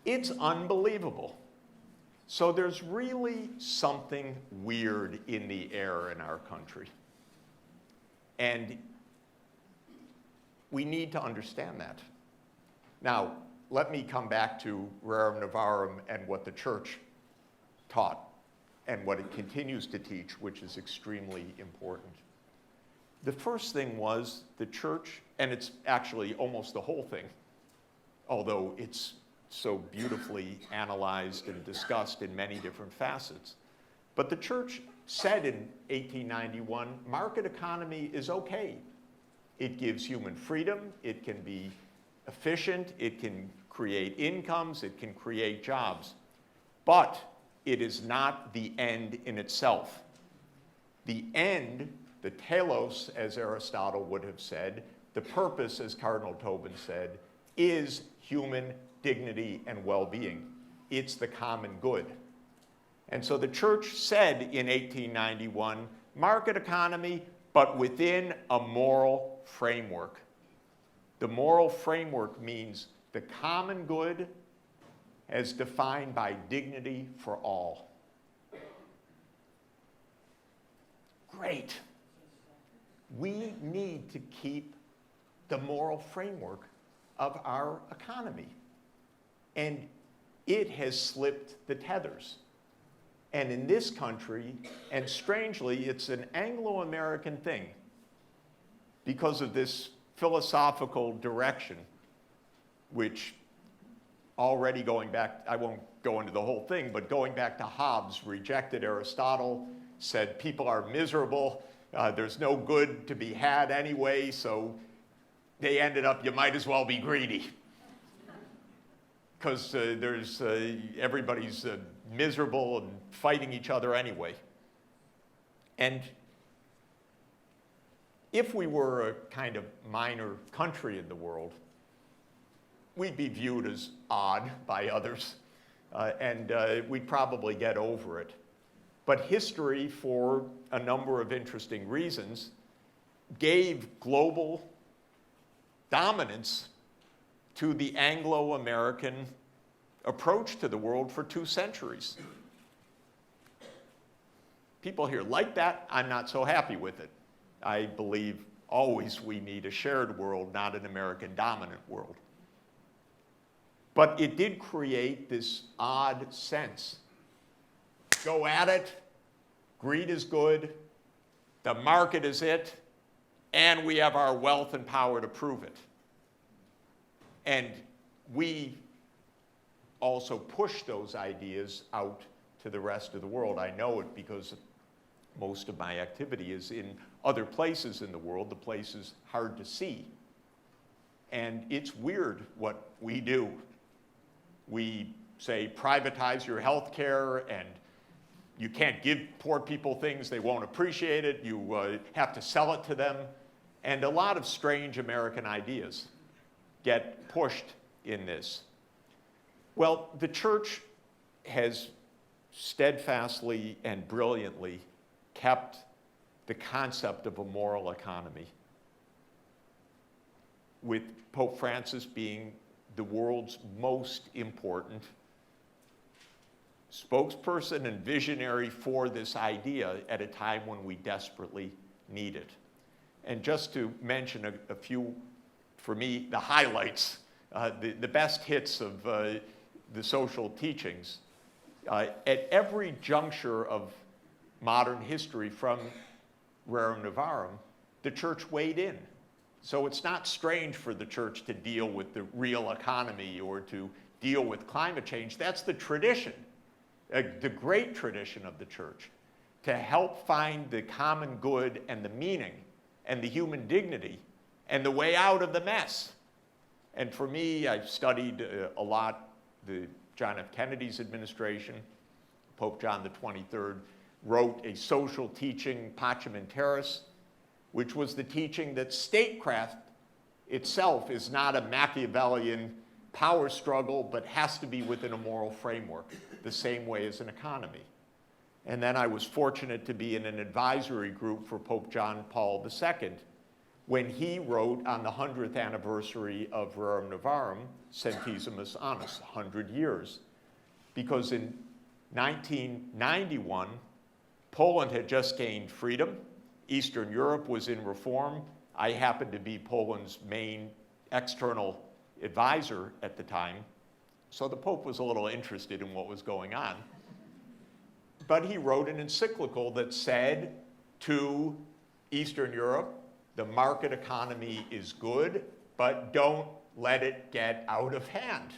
It's unbelievable. So there's really something weird in the air in our country. And we need to understand that. Now, let me come back to Rerum Novarum and what the church taught and what it continues to teach, which is extremely important. The first thing was the church, and it's actually almost the whole thing, although it's so beautifully analyzed and discussed in many different facets. But the church said in 1891, market economy is okay. It gives human freedom. It can be efficient. It can create incomes. It can create jobs. But it is not the end in itself. The end, the telos, as Aristotle would have said, the purpose, as Cardinal Tobin said, is human dignity and well-being. It's the common good. And so the church said in 1891, market economy, but within a moral framework. The moral framework means the common good as defined by dignity for all. Great. We need to keep the moral framework of our economy. And it has slipped the tethers. And in this country, and strangely, it's an Anglo-American thing because of this philosophical direction, which already going back, I won't go into the whole thing, but going back to Hobbes, rejected Aristotle, said people are miserable, there's no good to be had anyway, so they ended up, you might as well be greedy. Because everybody's miserable and fighting each other anyway. And if we were a kind of minor country in the world, we'd be viewed as odd by others, and we'd probably get over it. But history, for a number of interesting reasons, gave global dominance to the Anglo-American approach to the world for 2 centuries. People here like that. I'm not so happy with it. I believe always we need a shared world, not an American dominant world. But it did create this odd sense. Go at it, greed is good, the market is it, and we have our wealth and power to prove it. And we also push those ideas out to the rest of the world. I know it because most of my activity is in other places in the world, the places hard to see. And it's weird what we do. We say, privatize your health care, and you can't give poor people things, they won't appreciate it, you have to sell it to them. And a lot of strange American ideas get pushed in this. Well, the church has steadfastly and brilliantly kept the concept of a moral economy, with Pope Francis being the world's most important spokesperson and visionary for this idea at a time when we desperately need it. And just to mention a few, for me, the highlights, the best hits of the social teachings. At every juncture of modern history from Rerum Novarum, the church weighed in. So it's not strange for the church to deal with the real economy or to deal with climate change. That's the tradition, the great tradition of the church, to help find the common good and the meaning and the human dignity and the way out of the mess. And for me, I've studied a lot the John F. Kennedy's administration. Pope John the 23rd wrote a social teaching, Pacem in Terris, which was the teaching that statecraft itself is not a Machiavellian power struggle, but has to be within a moral framework, the same way as an economy. And then I was fortunate to be in an advisory group for Pope John Paul II when he wrote on the 100th anniversary of Rerum Novarum, Centesimus Annus, 100 years. Because in 1991, Poland had just gained freedom. Eastern Europe was in reform. I happened to be Poland's main external advisor at the time. So the Pope was a little interested in what was going on. But he wrote an encyclical that said to Eastern Europe, the market economy is good, but don't let it get out of hand.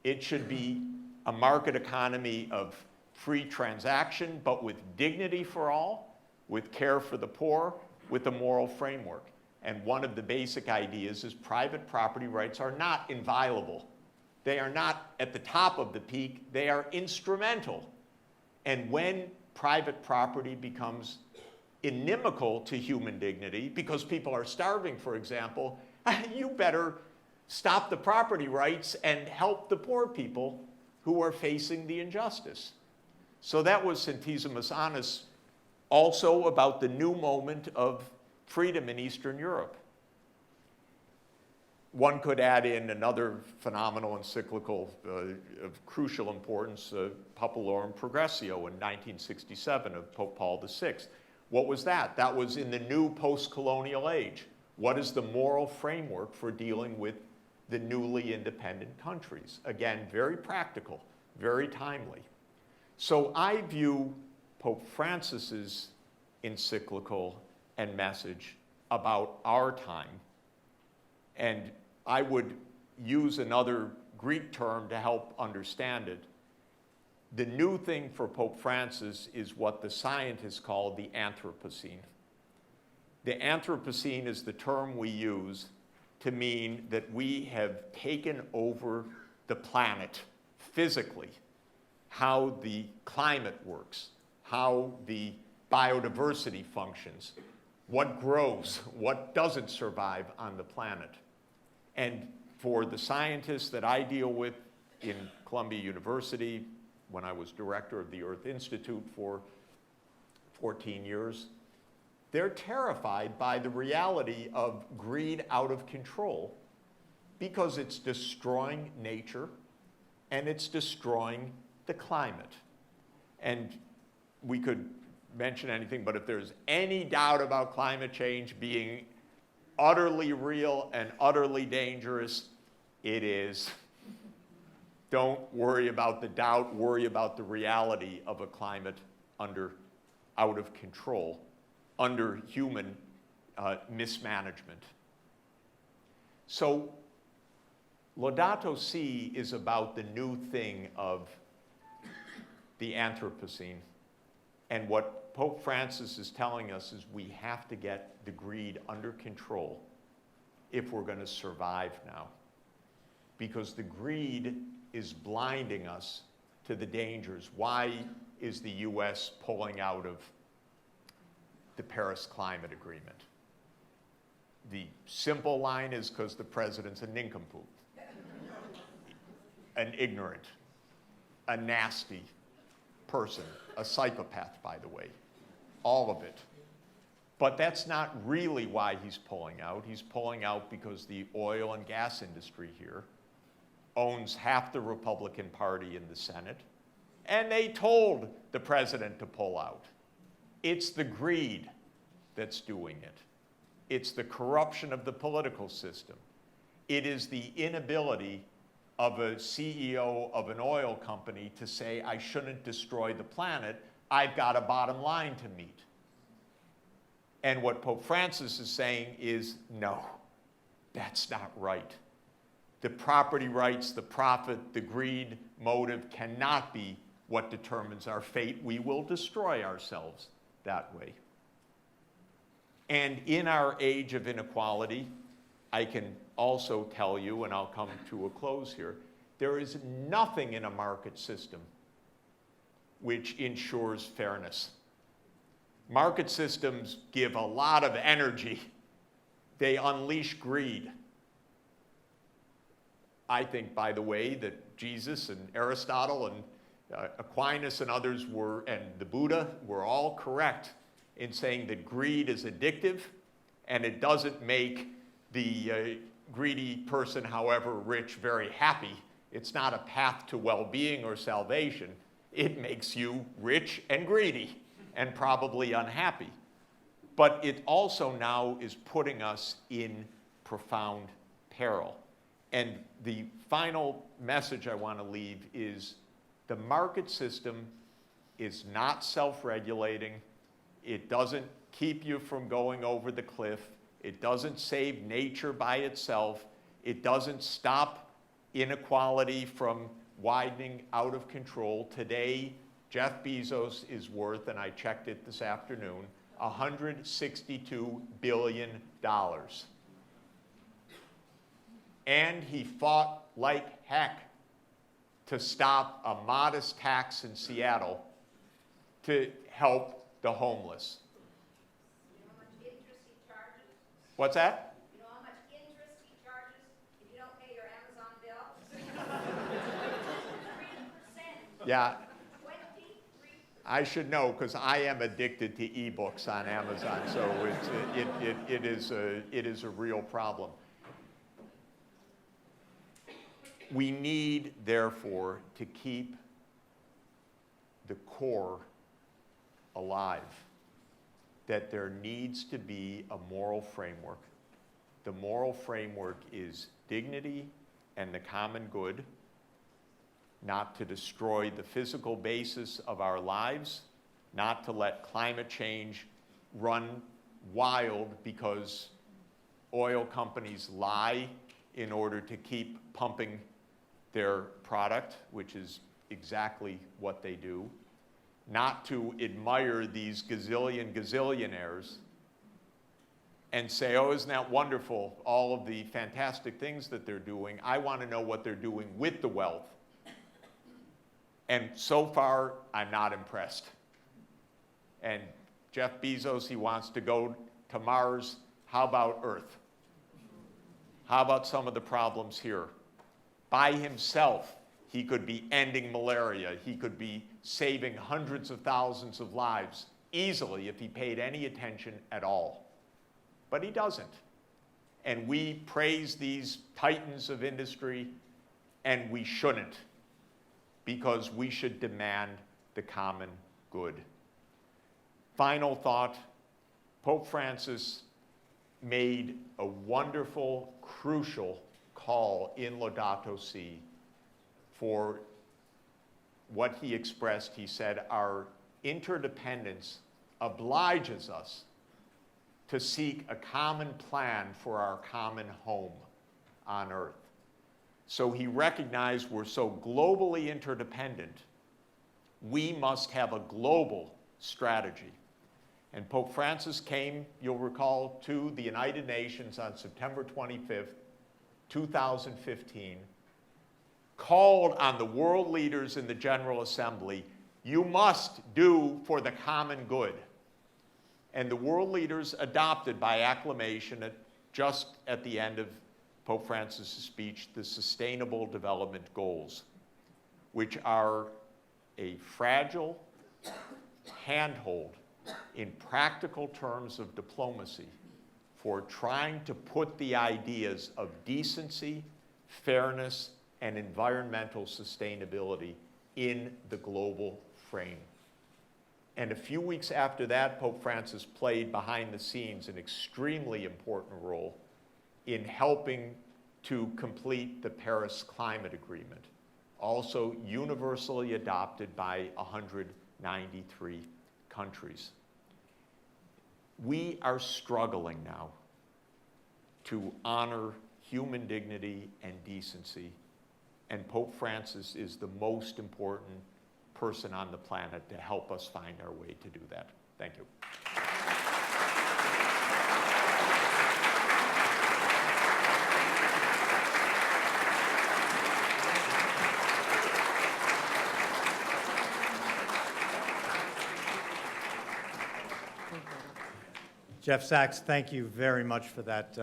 It should be a market economy of free transaction, but with dignity for all, with care for the poor, with a moral framework. And one of the basic ideas is private property rights are not inviolable. They are not at the top of the peak, they are instrumental. And when private property becomes inimical to human dignity, because people are starving, for example, you better stop the property rights and help the poor people who are facing the injustice. So that was Centesimus Annus, also about the new moment of freedom in Eastern Europe. One could add in another phenomenal encyclical of crucial importance, Populorum Progressio in 1967 of Pope Paul VI. What was that? That was in the new post-colonial age. What is the moral framework for dealing with the newly independent countries? Again, very practical, very timely. So I view Pope Francis's encyclical and message about our time, and I would use another Greek term to help understand it. The new thing for Pope Francis is what the scientists call the Anthropocene. The Anthropocene is the term we use to mean that we have taken over the planet physically, how the climate works, how the biodiversity functions, what grows, what doesn't survive on the planet. And for the scientists that I deal with in Columbia University, when I was director of the Earth Institute for 14 years, they're terrified by the reality of greed out of control because it's destroying nature and it's destroying the climate. And we could mention anything, but if there's any doubt about climate change being utterly real and utterly dangerous, it is. Don't worry about the doubt, worry about the reality of a climate out of control, under human mismanagement. So Laudato Si is about the new thing of the Anthropocene. And what Pope Francis is telling us is we have to get the greed under control if we're going to survive now. Because the greed is blinding us to the dangers. Why is the US pulling out of the Paris Climate Agreement? The simple line is because the president's a nincompoop, an ignorant, a nasty person, a psychopath, by the way, all of it. But that's not really why he's pulling out. He's pulling out because the oil and gas industry here owns half the Republican Party in the Senate, and they told the president to pull out. It's the greed that's doing it. It's the corruption of the political system. It is the inability of a CEO of an oil company to say, I shouldn't destroy the planet, I've got a bottom line to meet. And what Pope Francis is saying is, no, that's not right. The property rights, the profit, the greed motive cannot be what determines our fate. We will destroy ourselves that way. And in our age of inequality, I can also tell you, and I'll come to a close here, there is nothing in a market system which ensures fairness. Market systems give a lot of energy. They unleash greed. I think, by the way, that Jesus and Aristotle and Aquinas and others and the Buddha were all correct in saying that greed is addictive and it doesn't make the greedy person, however rich, very happy. It's not a path to well-being or salvation. It makes you rich and greedy and probably unhappy. But it also now is putting us in profound peril. And the final message I want to leave is the market system is not self-regulating. It doesn't keep you from going over the cliff. It doesn't save nature by itself. It doesn't stop inequality from widening out of control. Today, Jeff Bezos is worth, and I checked it this afternoon, $162 billion. And he fought like heck to stop a modest tax in Seattle to help the homeless. You know how much interest he charges? What's that? You know how much interest he charges if you don't pay your Amazon bill? 3%. Yeah, 23%. I should know because I am addicted to ebooks on Amazon, so it is a real problem. We need, therefore, to keep the core alive, that there needs to be a moral framework. The moral framework is dignity and the common good, not to destroy the physical basis of our lives, not to let climate change run wild because oil companies lie in order to keep pumping their product, which is exactly what they do, not to admire these gazillionaires and say, oh, isn't that wonderful, all of the fantastic things that they're doing. I want to know what they're doing with the wealth. And so far, I'm not impressed. And Jeff Bezos, he wants to go to Mars. How about Earth? How about some of the problems here? By himself, he could be ending malaria. He could be saving hundreds of thousands of lives easily if he paid any attention at all. But he doesn't. And we praise these titans of industry, and we shouldn't, because we should demand the common good. Final thought, Pope Francis made a wonderful, crucial call in Laudato Si for what he expressed. He said, our interdependence obliges us to seek a common plan for our common home on earth. So he recognized we're so globally interdependent, we must have a global strategy. And Pope Francis came, you'll recall, to the United Nations on September 25th, 2015, called on the world leaders in the General Assembly, you must do for the common good. And the world leaders adopted by acclamation just at the end of Pope Francis' speech the Sustainable Development Goals, which are a fragile handhold in practical terms of diplomacy for trying to put the ideas of decency, fairness, and environmental sustainability in the global frame. And a few weeks after that, Pope Francis played behind the scenes an extremely important role in helping to complete the Paris Climate Agreement, also universally adopted by 193 countries. We are struggling now to honor human dignity and decency, and Pope Francis is the most important person on the planet to help us find our way to do that. Thank you. Jeff Sachs, thank you very much for that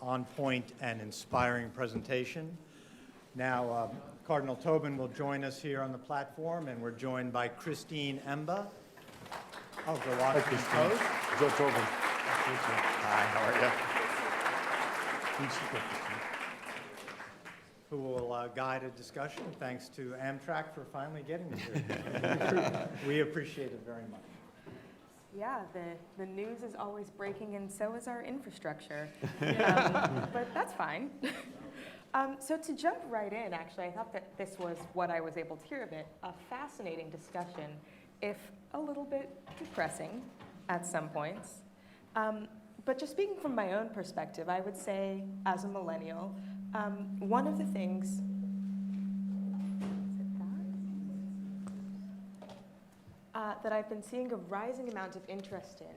on-point and inspiring presentation. Now, Cardinal Tobin will join us here on the platform, and we're joined by Christine Emba of the Washington Post. Joe Tobin. Hi, how are you? Who will guide a discussion, thanks to Amtrak for finally getting us here. We appreciate it very much. Yeah, the news is always breaking, and so is our infrastructure. But that's fine. So to jump right in, actually, I thought that this was what I was able to hear of it, a fascinating discussion, if a little bit depressing at some points. But just speaking from my own perspective, I would say, as a millennial, one of the things, that I've been seeing a rising amount of interest in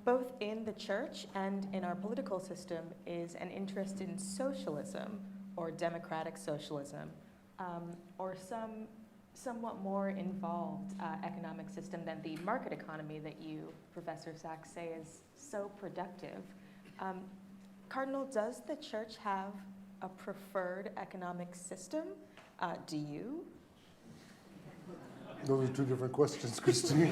both in the church and in our political system, is an interest in socialism or democratic socialism, or some somewhat more involved economic system than the market economy that you, Professor Sachs, say is so productive. Cardinal, does the church have a preferred economic system? Do you? Those are two different questions, Christine.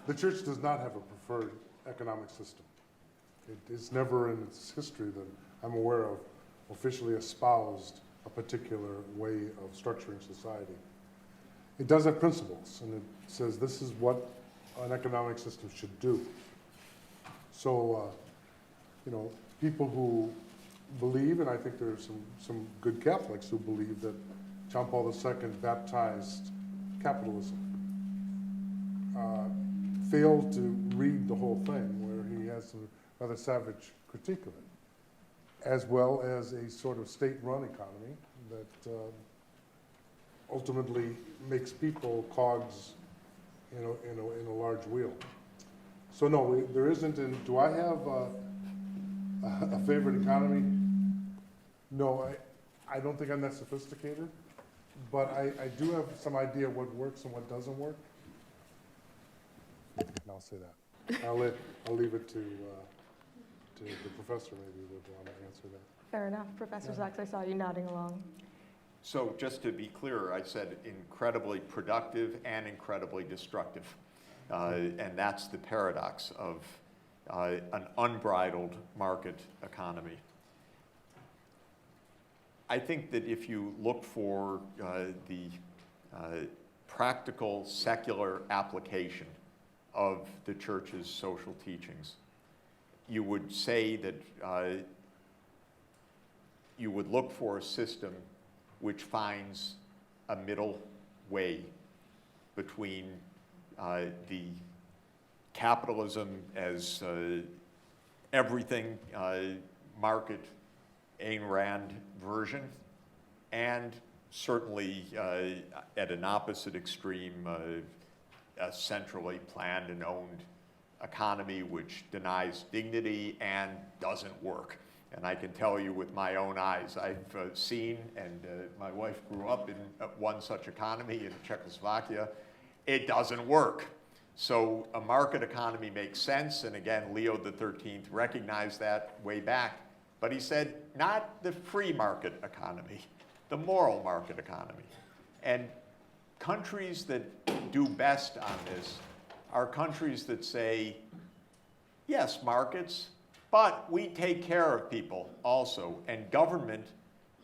The church does not have a preferred economic system. It's never in its history that I'm aware of officially espoused a particular way of structuring society. It does have principles, and it says this is what an economic system should do. So, people who believe, and I think there are some good Catholics who believe that John Paul II baptized capitalism, failed to read the whole thing, where he has some rather savage critique of it, as well as a sort of state-run economy that ultimately makes people cogs in a large wheel. So no, there isn't. Do I have a favorite economy? No, I don't think I'm that sophisticated, but I do have some idea what works and what doesn't work. And I'll say that. I'll leave it to the professor maybe would want to answer that. Fair enough. Professor Sachs, I saw you nodding along. So just to be clear, I said incredibly productive and incredibly destructive. And that's the paradox of an unbridled market economy. I think that if you look for the practical secular application of the church's social teachings, you would say that you would look for a system which finds a middle way between the capitalism as everything market Ayn Rand version, and certainly at an opposite extreme, a centrally planned and owned economy which denies dignity and doesn't work. And I can tell you with my own eyes, I've seen, and my wife grew up in one such economy in Czechoslovakia, it doesn't work. So a market economy makes sense, and again, Leo XIII recognized that way back, but he said, not the free market economy, the moral market economy. And countries that do best on this are countries that say, yes, markets, but we take care of people also. And government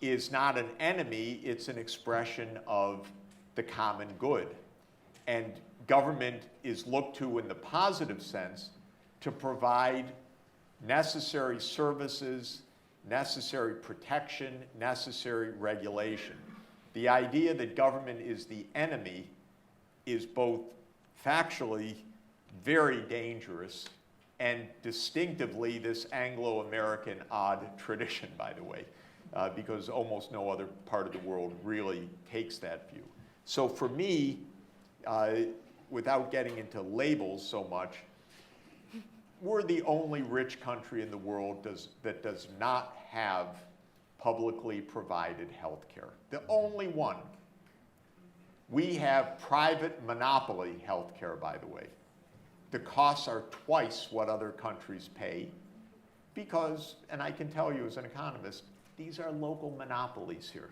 is not an enemy, it's an expression of the common good. And government is looked to in the positive sense to provide necessary services, necessary protection, necessary regulation. The idea that government is the enemy is both factually very dangerous and distinctively this Anglo-American odd tradition, by the way, because almost no other part of the world really takes that view. So for me, without getting into labels so much, we're the only rich country in the world that does not have publicly provided health care. The only one. We have private monopoly health care, by the way. The costs are twice what other countries pay because, and I can tell you as an economist, these are local monopolies here.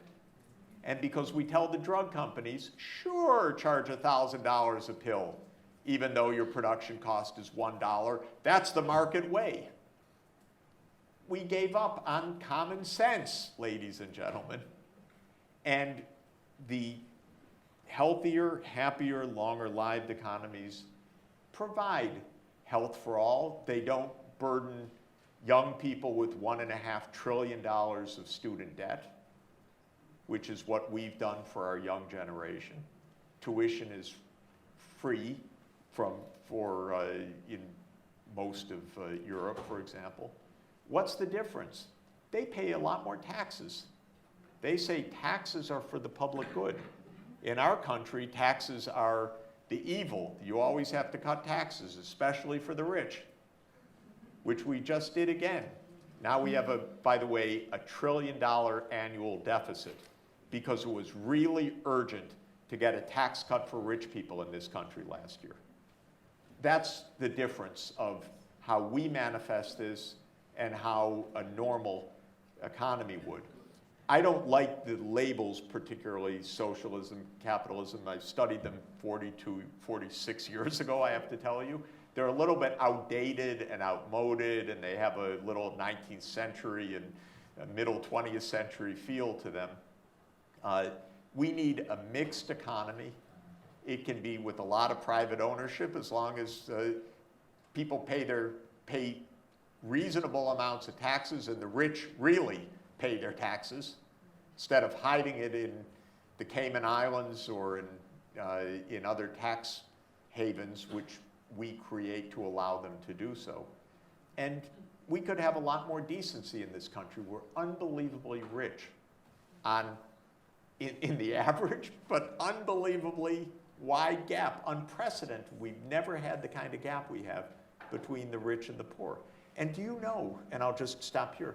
And because we tell the drug companies, sure, charge $1,000 a pill, even though your production cost is $1. That's the market way. We gave up on common sense, ladies and gentlemen. And the healthier, happier, longer-lived economies provide health for all. They don't burden young people with $1.5 trillion of student debt, which is what we've done for our young generation. Tuition is free in most of Europe, for example. What's the difference? They pay a lot more taxes. They say taxes are for the public good. In our country, taxes are The evil, you always have to cut taxes, especially for the rich, which we just did again. Now we have, by the way, $1 trillion annual deficit because it was really urgent to get a tax cut for rich people in this country last year. That's the difference of how we manifest this and how a normal economy would. I don't like the labels, particularly socialism, capitalism. I studied them 46 years ago, I have to tell you. They're a little bit outdated and outmoded, and they have a little 19th century and a middle 20th century feel to them. We need a mixed economy. It can be with a lot of private ownership as long as people pay reasonable amounts of taxes and the rich really pay their taxes instead of hiding it in the Cayman Islands or in other tax havens, which we create to allow them to do so. And we could have a lot more decency in this country. We're unbelievably rich in the average, but unbelievably wide gap, unprecedented. We've never had the kind of gap we have between the rich and the poor. And do you know, and I'll just stop here,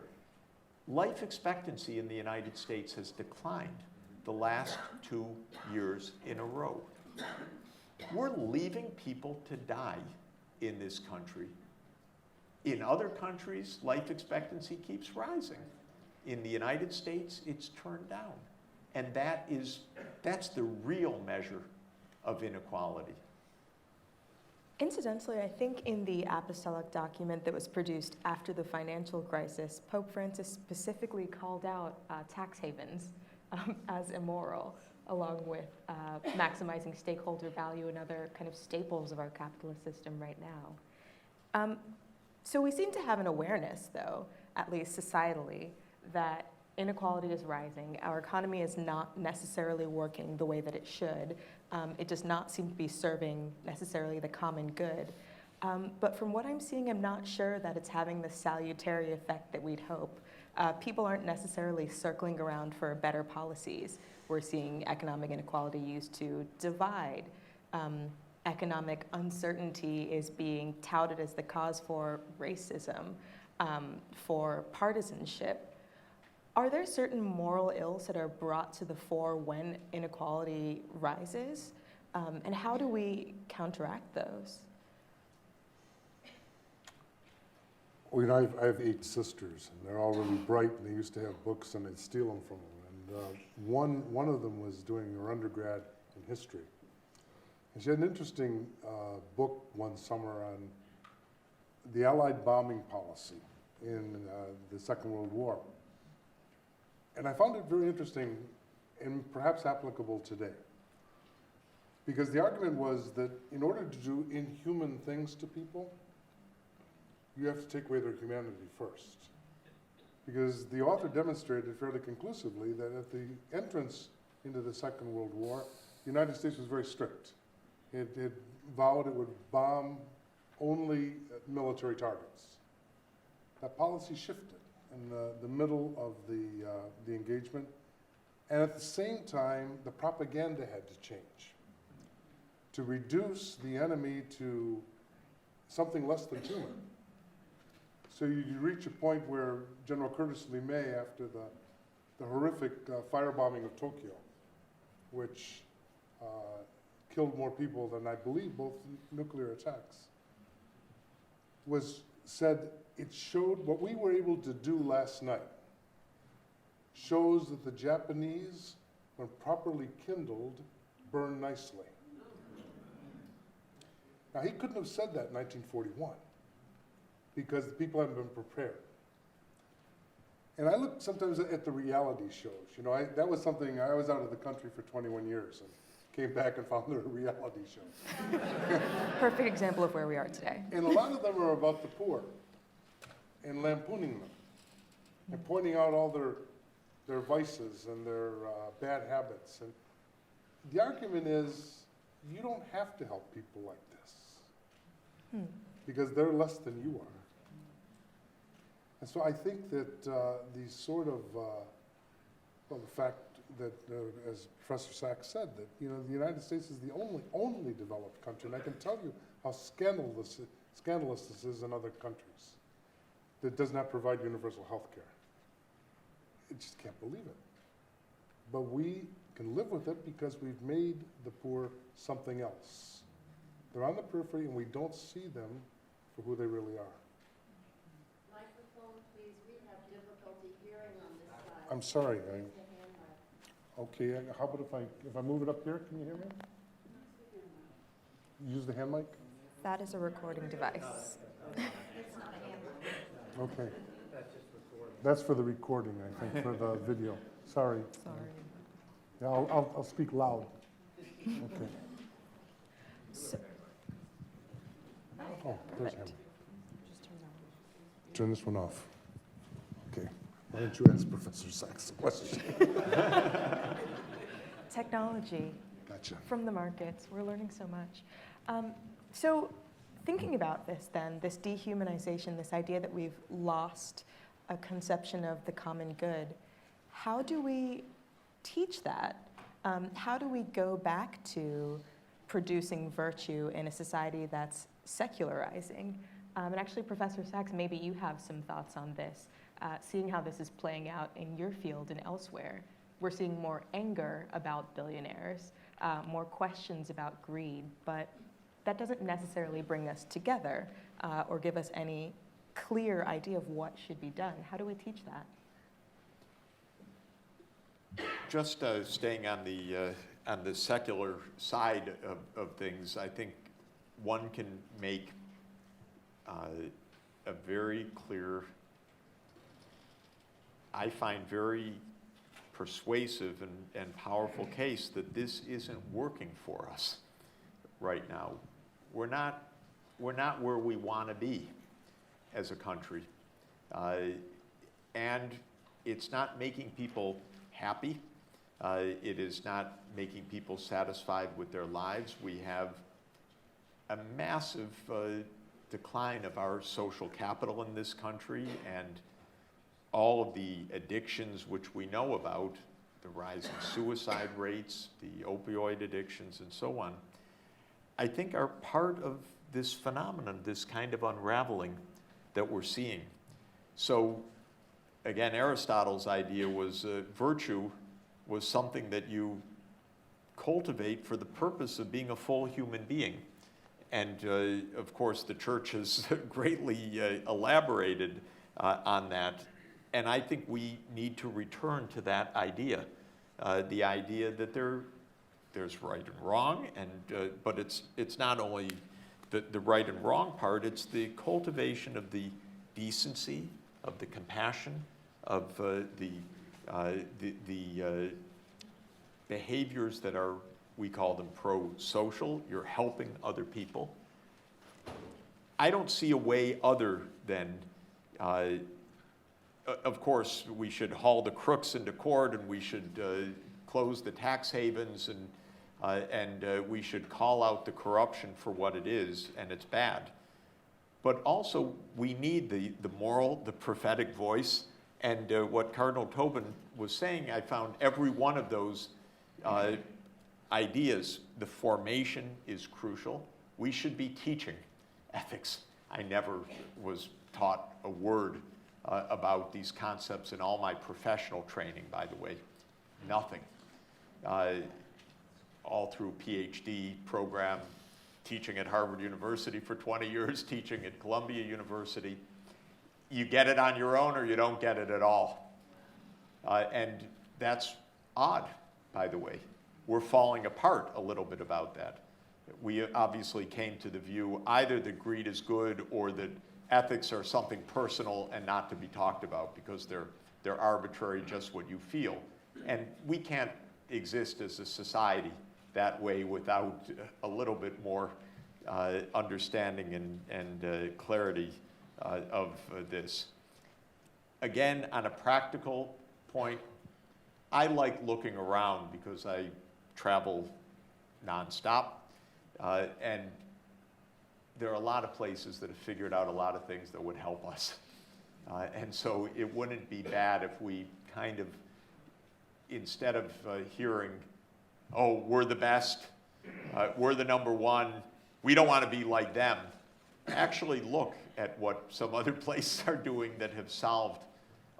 life expectancy in the United States has declined the last 2 years in a row. We're leaving people to die in this country. In other countries, life expectancy keeps rising. In the United States, it's turned down. And that's the real measure of inequality. Incidentally, I think in the apostolic document that was produced after the financial crisis, Pope Francis specifically called out tax havens as immoral, along with maximizing stakeholder value and other kind of staples of our capitalist system right now. So we seem to have an awareness, though, at least societally, that inequality is rising. Our economy is not necessarily working the way that it should. It does not seem to be serving necessarily the common good. But from what I'm seeing, I'm not sure that it's having the salutary effect that we'd hope. People aren't necessarily circling around for better policies. We're seeing economic inequality used to divide. Economic uncertainty is being touted as the cause for racism, for partisanship. Are there certain moral ills that are brought to the fore when inequality rises? And how do we counteract those? Well, you know, I have 8 sisters, and they're all really bright, and they used to have books, and I'd steal them from them. And one of them was doing her undergrad in history. And she had an interesting book one summer on the Allied bombing policy in the Second World War. And I found it very interesting and perhaps applicable today. Because the argument was that in order to do inhuman things to people, you have to take away their humanity first. Because the author demonstrated fairly conclusively that at the entrance into the Second World War, the United States was very strict. It vowed it would bomb only military targets. That policy shifted in the middle of the engagement. And at the same time, the propaganda had to change to reduce the enemy to something less than human. So you reach a point where General Curtis LeMay, after the horrific firebombing of Tokyo, which killed more people than I believe both nuclear attacks, said it showed what we were able to do last night shows that the Japanese, when properly kindled, burn nicely. Now, he couldn't have said that in 1941 because the people hadn't been prepared. And I look sometimes at the reality shows. You know, that was something, I was out of the country for 21 years and came back and found there were reality shows. Perfect example of where we are today. And a lot of them are about the poor and lampooning them and pointing out all their vices and their bad habits. And the argument is, you don't have to help people like this because they're less than you are. And so I think that these sort of, well, the fact that, as Professor Sachs said, that, you know, the United States is the only developed country, and I can tell you how scandalous this is in other countries, that does not provide universal health care. I just can't believe it. But we can live with it because we've made the poor something else. They're on the periphery, and we don't see them for who they really are. Microphone, please. We have difficulty hearing on this side. I'm sorry. Use the hand mic. Okay, how about if I move it up there, can you hear me? Use the hand mic? That is a recording device. Okay. That's for the recording, I think, for the video. Sorry. Sorry. Yeah, I'll speak loud. Okay. So, Oh, there's him. perfect. Just turn that on. Turn this one off. Okay. Why don't you ask Professor Sachs a question? Technology. Gotcha. From the markets. We're learning so much. So thinking about this then, this dehumanization, this idea that we've lost a conception of the common good, how do we teach that? How do we go back to producing virtue in a society that's secularizing? And actually, Professor Sachs, maybe you have some thoughts on this, seeing how this is playing out in your field and elsewhere. We're seeing more anger about billionaires, more questions about greed, but that doesn't necessarily bring us together or give us any clear idea of what should be done. How do we teach that? Just staying on the secular side of things, I think one can make a very clear, I find very persuasive and powerful case that this isn't working for us right now. We're not where we want to be as a country, and it's not making people happy. It is not making people satisfied with their lives. We have a massive decline of our social capital in this country, and all of the addictions which we know about, the rising suicide rates, the opioid addictions, and so on, I think are part of this phenomenon, this kind of unraveling that we're seeing. So, again, Aristotle's idea was virtue was something that you cultivate for the purpose of being a full human being. And of course, the church has greatly elaborated on that. And I think we need to return to that idea, the idea that there's right and wrong, and but it's not only the right and wrong part, it's the cultivation of the decency, of the compassion, of the behaviors that are, we call them pro-social. You're helping other people. I don't see a way other than, of course, we should haul the crooks into court, and we should close the tax havens, and we should call out the corruption for what it is, and it's bad. But also, we need the moral, the prophetic voice, and what Cardinal Tobin was saying, I found every one of those ideas, the formation is crucial. We should be teaching ethics. I never was taught a word about these concepts in all my professional training, by the way. Nothing. All through PhD program, teaching at Harvard University for 20 years, teaching at Columbia University. You get it on your own or you don't get it at all. And that's odd, by the way. We're falling apart a little bit about that. We obviously came to the view either that greed is good or that ethics are something personal and not to be talked about because they're arbitrary, just what you feel. And we can't exist as a society that way without a little bit more understanding and clarity of this. Again, on a practical point, I like looking around because I travel nonstop, and there are a lot of places that have figured out a lot of things that would help us. And so it wouldn't be bad if we kind of instead of hearing, oh, we're the best, we're the number one, we don't want to be like them, actually look at what some other places are doing that have solved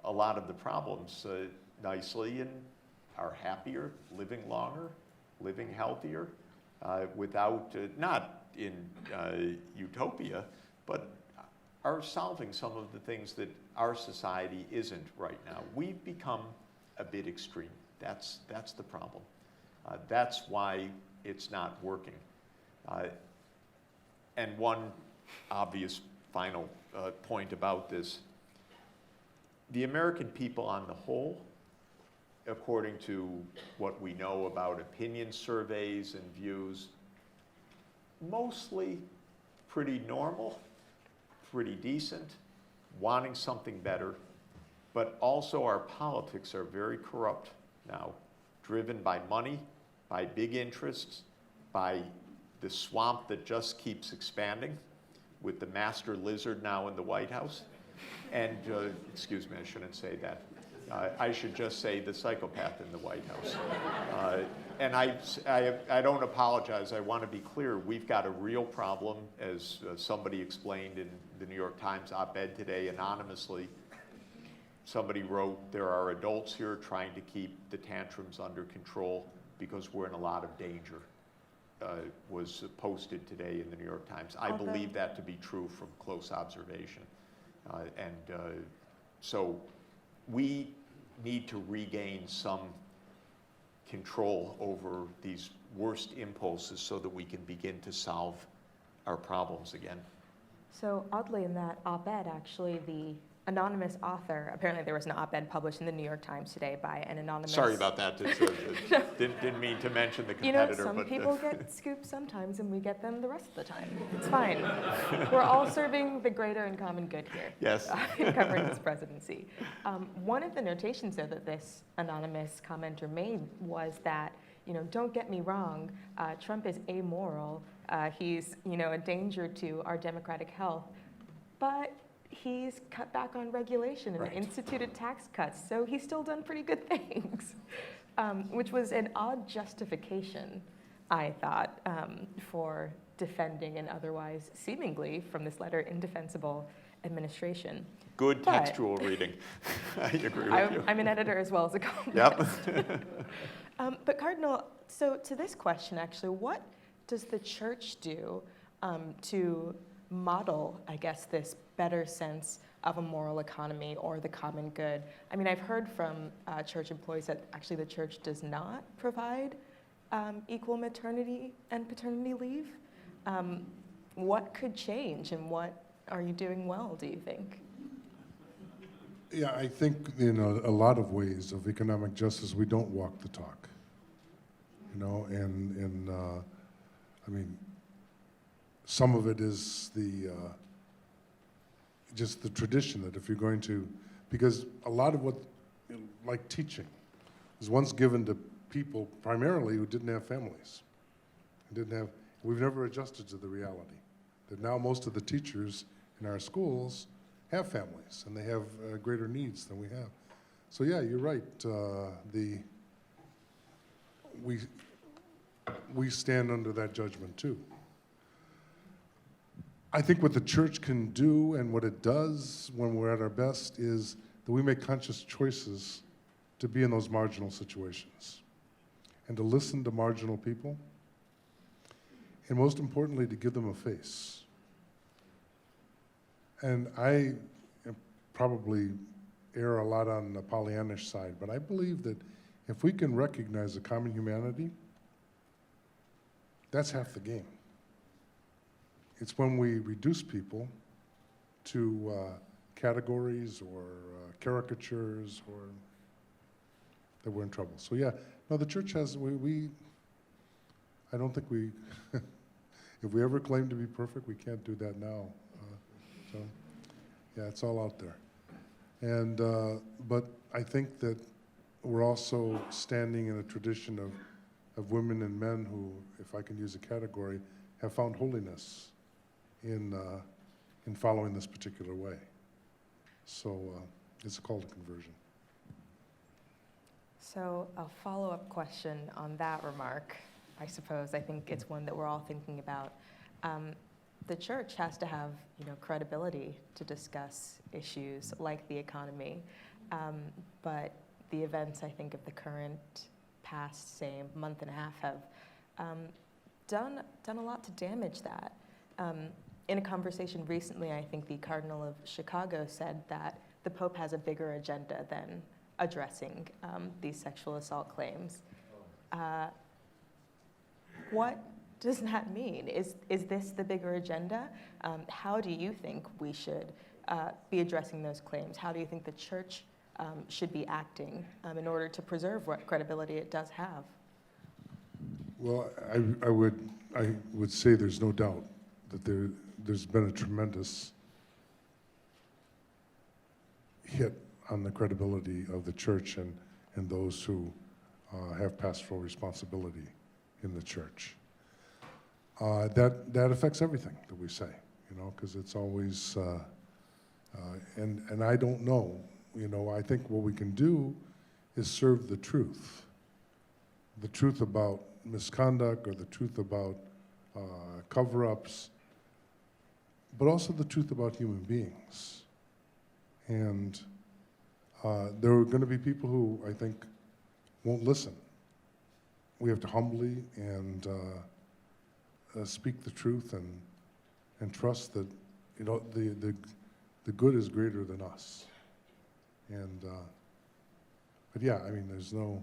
a lot of the problems nicely and are happier, living longer, living healthier, without, not in utopia, but are solving some of the things that our society isn't right now. We've become a bit extreme. That's the problem. That's why it's not working. And one obvious final point about this, the American people on the whole, according to what we know about opinion surveys and views, mostly pretty normal, pretty decent, wanting something better, but also our politics are very corrupt now, driven by money, by big interests, by the swamp that just keeps expanding, with the master lizard now in the White House. And, excuse me, I shouldn't say that. I should just say the psychopath in the White House. And I don't apologize. I want to be clear. We've got a real problem, as somebody explained in the New York Times op-ed today anonymously. Somebody wrote, there are adults here trying to keep the tantrums under control because we're in a lot of danger. Was posted today in the New York Times. I believe that to be true from close observation. So we need to regain some control over these worst impulses so that we can begin to solve our problems again. So oddly in that op-ed, actually, the anonymous author, apparently there was an op-ed published in the New York Times today by an anonymous... Sorry about that. Didn't mean to mention the You know, competitor. some but, people get scoops sometimes and we get them the rest of the time. It's fine. We're all serving the greater and common good here. Yes. In covering this presidency. One of the notations, though, that this anonymous commenter made was that, you know, don't get me wrong, Trump is amoral. He's, you know, a danger to our democratic health. But he's cut back on regulation and instituted tax cuts, so he's still done pretty good things, which was an odd justification, I thought, for defending an otherwise seemingly, from this letter, indefensible administration. Good textual reading. I agree with you. I'm an editor as well as a columnist. Yep. But Cardinal, so to this question, actually, what does the church do to model, I guess, this better sense of a moral economy or the common good? I mean, I've heard from church employees that actually the church does not provide equal maternity and paternity leave. What could change, and what are you doing well, do you think? Yeah, I think in a lot of ways of economic justice, we don't walk the talk. You know, and I mean, some of it is just the tradition that if you're going to, because a lot of what, like teaching, was once given to people primarily who didn't have families. We've never adjusted to the reality that now most of the teachers in our schools have families and they have greater needs than we have. So yeah, you're right. We stand under that judgment too. I think what the church can do and what it does when we're at our best is that we make conscious choices to be in those marginal situations and to listen to marginal people, and most importantly, to give them a face. And I probably err a lot on the Pollyannish side, but I believe that if we can recognize the common humanity, that's half the game. It's when we reduce people to categories or caricatures or that we're in trouble. So yeah, no, the church has, I don't think we, if we ever claim to be perfect, we can't do that now. So yeah, it's all out there. And, but I think that we're also standing in a tradition of women and men who, if I can use a category, have found holiness in following this particular way. So it's a call to conversion. So a follow-up question on that remark, I suppose. I think it's one that we're all thinking about. The church has to have, credibility to discuss issues like the economy, but the events, I think, of the current past, say, month and a half have done a lot to damage that. In a conversation recently, I think the Cardinal of Chicago said that the Pope has a bigger agenda than addressing these sexual assault claims. What does that mean? Is this the bigger agenda? How do you think we should be addressing those claims? How do you think the church should be acting in order to preserve what credibility it does have? Well, I would say there's no doubt that there's been a tremendous hit on the credibility of the church and those who have pastoral responsibility in the church. That affects everything that we say, because it's always, and I don't know, I think what we can do is serve the truth about misconduct or the truth about cover-ups, but also the truth about human beings. And there are going to be people who, I think, won't listen. We have to humbly and speak the truth and trust that, the good is greater than us. And, but yeah, I mean,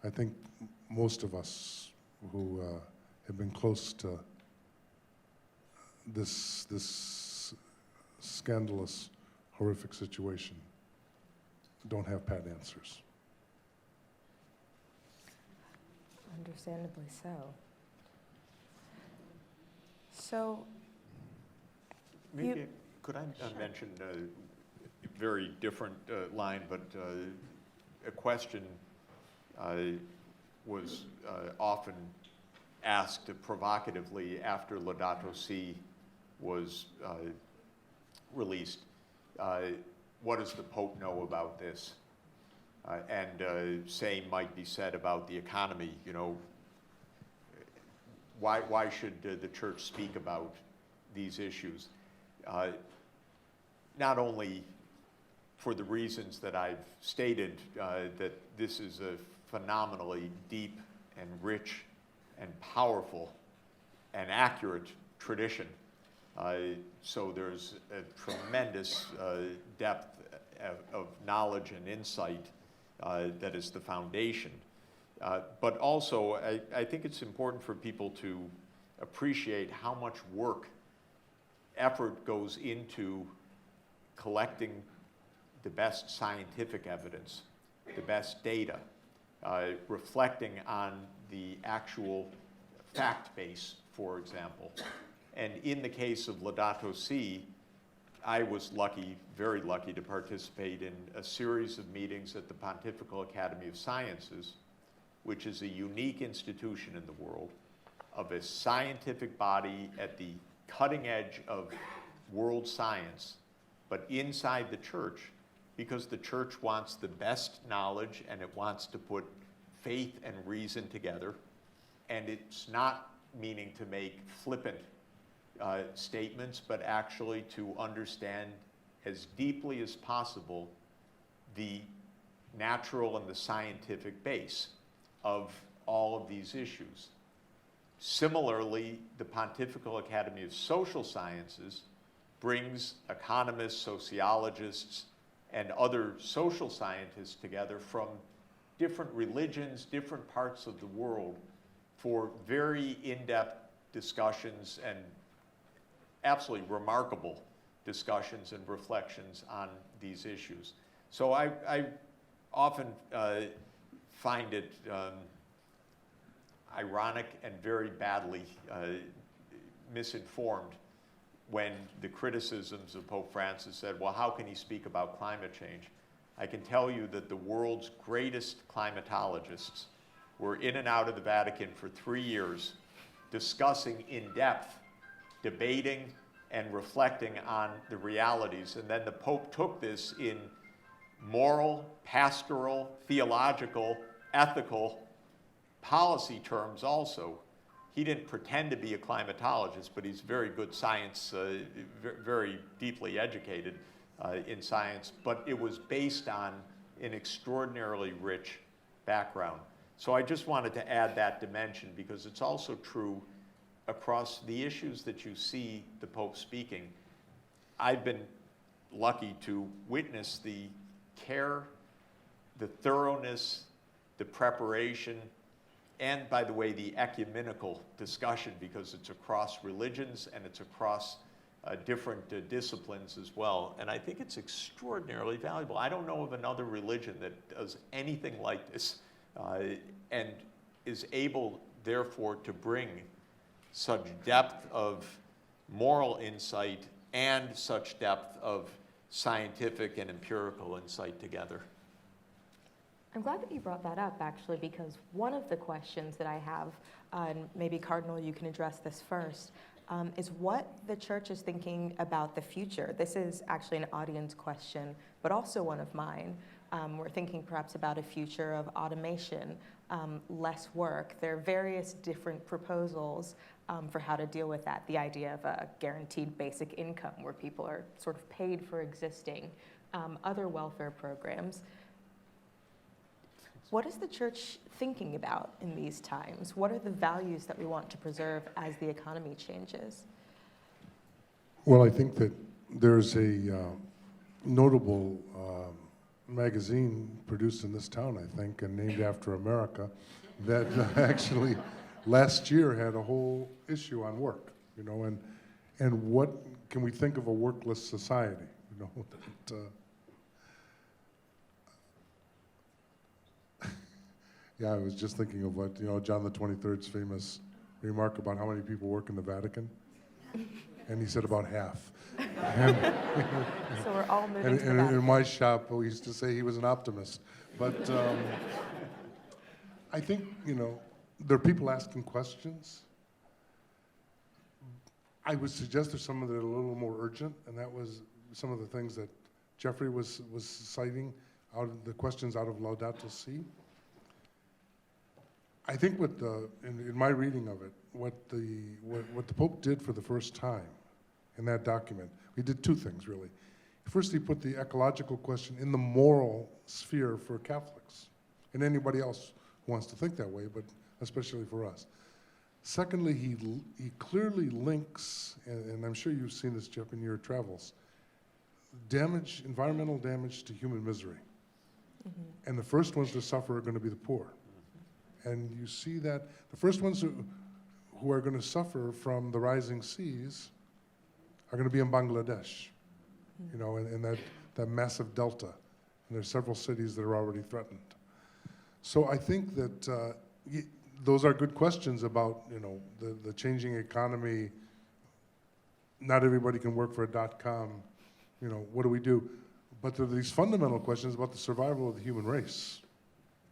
I think most of us who have been close to this scandalous, horrific situation don't have pat answers. Understandably so. So, Maybe, could I mention a very different line, but a question was often asked provocatively after Laudato Si was released. What does the Pope know about this? And same might be said about the economy. Why should the church speak about these issues? Not only for the reasons that I've stated, that this is a phenomenally deep and rich and powerful and accurate tradition. So there's a tremendous depth of knowledge and insight that is the foundation. But also, I think it's important for people to appreciate how much effort goes into collecting the best scientific evidence, the best data, reflecting on the actual fact base, for example. And in the case of Laudato Si, I was lucky, very lucky, to participate in a series of meetings at the Pontifical Academy of Sciences, which is a unique institution in the world, of a scientific body at the cutting edge of world science, but inside the church, because the church wants the best knowledge and it wants to put faith and reason together. And it's not meaning to make flippant statements, but actually to understand as deeply as possible the natural and the scientific base of all of these issues. Similarly, the Pontifical Academy of Social Sciences brings economists, sociologists, and other social scientists together from different religions, different parts of the world for very in-depth discussions and absolutely remarkable discussions and reflections on these issues. So I often find it ironic and very badly misinformed when the criticisms of Pope Francis said, well, how can he speak about climate change? I can tell you that the world's greatest climatologists were in and out of the Vatican for 3 years discussing in depth, debating and reflecting on the realities. And then the Pope took this in moral, pastoral, theological, ethical policy terms also. He didn't pretend to be a climatologist, but he's very good science, very deeply educated in science, but it was based on an extraordinarily rich background. So I just wanted to add that dimension because it's also true across the issues that you see the Pope speaking. I've been lucky to witness the care, the thoroughness, the preparation, and by the way, the ecumenical discussion, because it's across religions and it's across different disciplines as well. And I think it's extraordinarily valuable. I don't know of another religion that does anything like this and is able, therefore, to bring such depth of moral insight and such depth of scientific and empirical insight together. I'm glad that you brought that up, actually, because one of the questions that I have, and maybe Cardinal, you can address this first, is what the church is thinking about the future. This is actually an audience question, but also one of mine. We're thinking perhaps about a future of automation, less work. There are various different proposals for how to deal with that. The idea of a guaranteed basic income where people are sort of paid for existing, other welfare programs. What is the church thinking about in these times? What are the values that we want to preserve as the economy changes? Well, I think that there's a notable magazine produced in this town, I think, and named after America, that actually last year had a whole issue on work, you know, and what can we think of a workless society, you know, that, yeah, I was just thinking of what, you know, John the 23rd's famous remark about how many people work in the Vatican, and he said about half. So we're all moving to the Vatican. In my shop, we used to say he was an optimist. But I think, you know, there are people asking questions. I would suggest there's some that are a little more urgent, and that was some of the things that Jeffrey was citing, out of the questions out of Laudato Si. I think what in my reading of it, what the Pope did for the first time in that document, he did two things really. First, he put the ecological question in the moral sphere for Catholics and anybody else who wants to think that way, but especially for us. Secondly, he clearly links, and I'm sure you've seen this, Jeff, in your travels, environmental damage to human misery. Mm-hmm. And the first ones to suffer are going to be the poor. And you see that the first ones who are going to suffer from the rising seas are going to be in Bangladesh, you know, in that massive delta. And there's several cities that are already threatened. So I think that those are good questions about, you know, the changing economy. Not everybody can work for a .com, you know, what do we do? But there are these fundamental questions about the survival of the human race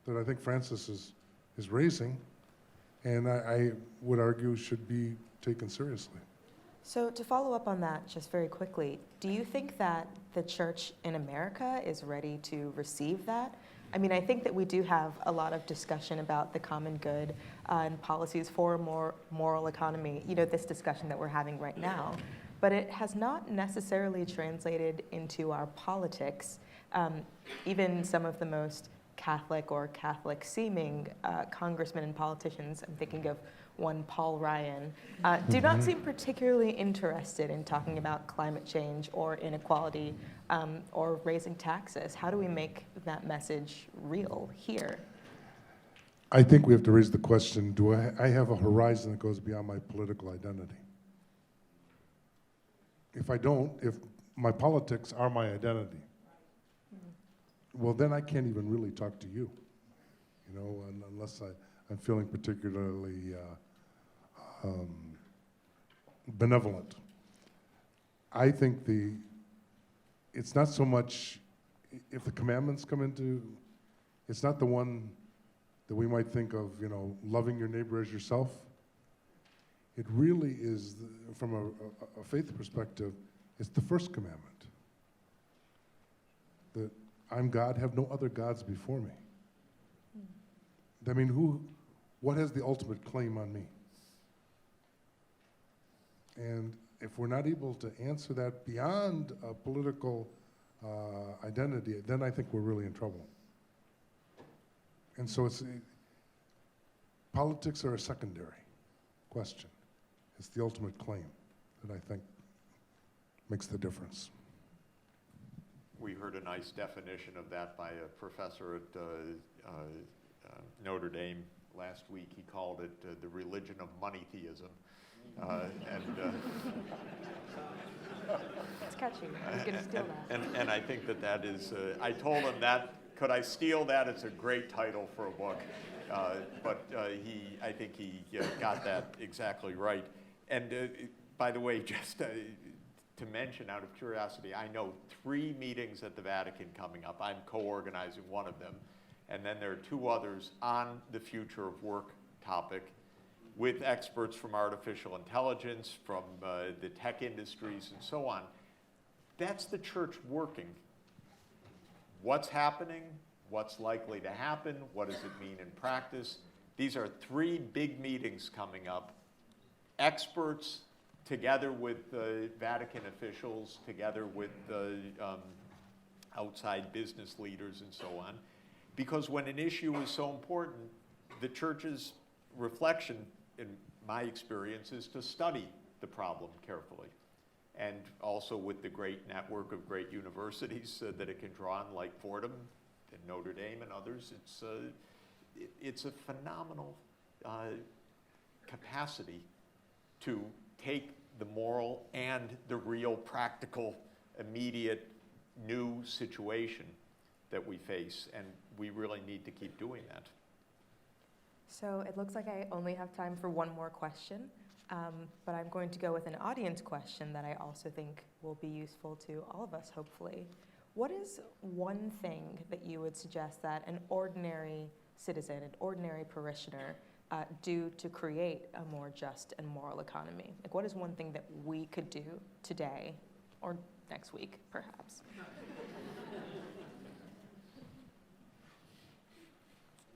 that I think Francis is raising, and I would argue should be taken seriously. So to follow up on that just very quickly, do you think that the church in America is ready to receive that? I mean, I think that we do have a lot of discussion about the common good and policies for a more moral economy, you know, this discussion that we're having right now, but it has not necessarily translated into our politics. Even some of the most Catholic or Catholic-seeming congressmen and politicians, I'm thinking of one Paul Ryan, do not seem particularly interested in talking about climate change or inequality or raising taxes. How do we make that message real here? I think we have to raise the question, do I have a horizon that goes beyond my political identity? If I don't, if my politics are my identity, well, then I can't even really talk to you, you know, unless I'm feeling particularly benevolent. I think it's not so much, if the commandments come into, it's not the one that we might think of, you know, loving your neighbor as yourself. It really is, from a faith perspective, it's the first commandment. That I'm God, have no other gods before me. I mean, what has the ultimate claim on me? And if we're not able to answer that beyond a political identity, then I think we're really in trouble. And so politics are a secondary question. It's the ultimate claim that I think makes the difference. We heard a nice definition of that by a professor at Notre Dame last week. He called it the religion of money theism. It's catchy. I was going to steal that. And I think that is, I told him that, could I steal that? It's a great title for a book. But I think he got that exactly right. And by the way, just to mention out of curiosity, I know 3 meetings at the Vatican coming up. I'm co-organizing one of them. And then there are 2 others on the future of work topic with experts from artificial intelligence, from the tech industries, and so on. That's the church working. What's happening? What's likely to happen? What does it mean in practice? These are 3 big meetings coming up. Experts together with Vatican officials, together with outside business leaders and so on. Because when an issue is so important, the church's reflection, in my experience, is to study the problem carefully. And also with the great network of great universities that it can draw on, like Fordham and Notre Dame and others, it's a phenomenal capacity to take the moral and the real practical, immediate, new situation that we face, and we really need to keep doing that. So it looks like I only have time for one more question, but I'm going to go with an audience question that I also think will be useful to all of us, hopefully. What is one thing that you would suggest that an ordinary citizen, an ordinary parishioner, do to create a more just and moral economy? Like, what is one thing that we could do today, or next week, perhaps?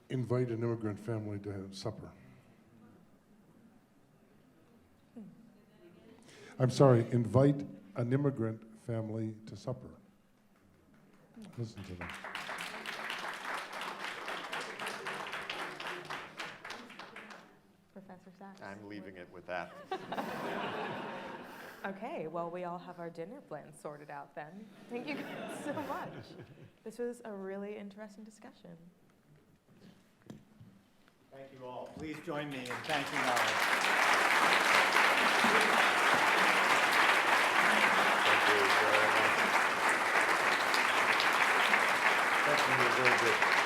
Invite an immigrant family to have supper. I'm sorry, invite an immigrant family to supper. Listen to them. Professor Sachs? I'm leaving it with that. Okay, well, we all have our dinner plans sorted out then. Thank you guys so much. This was a really interesting discussion. Thank you all. Please join me in thanking our... Thank you very much. That's very good.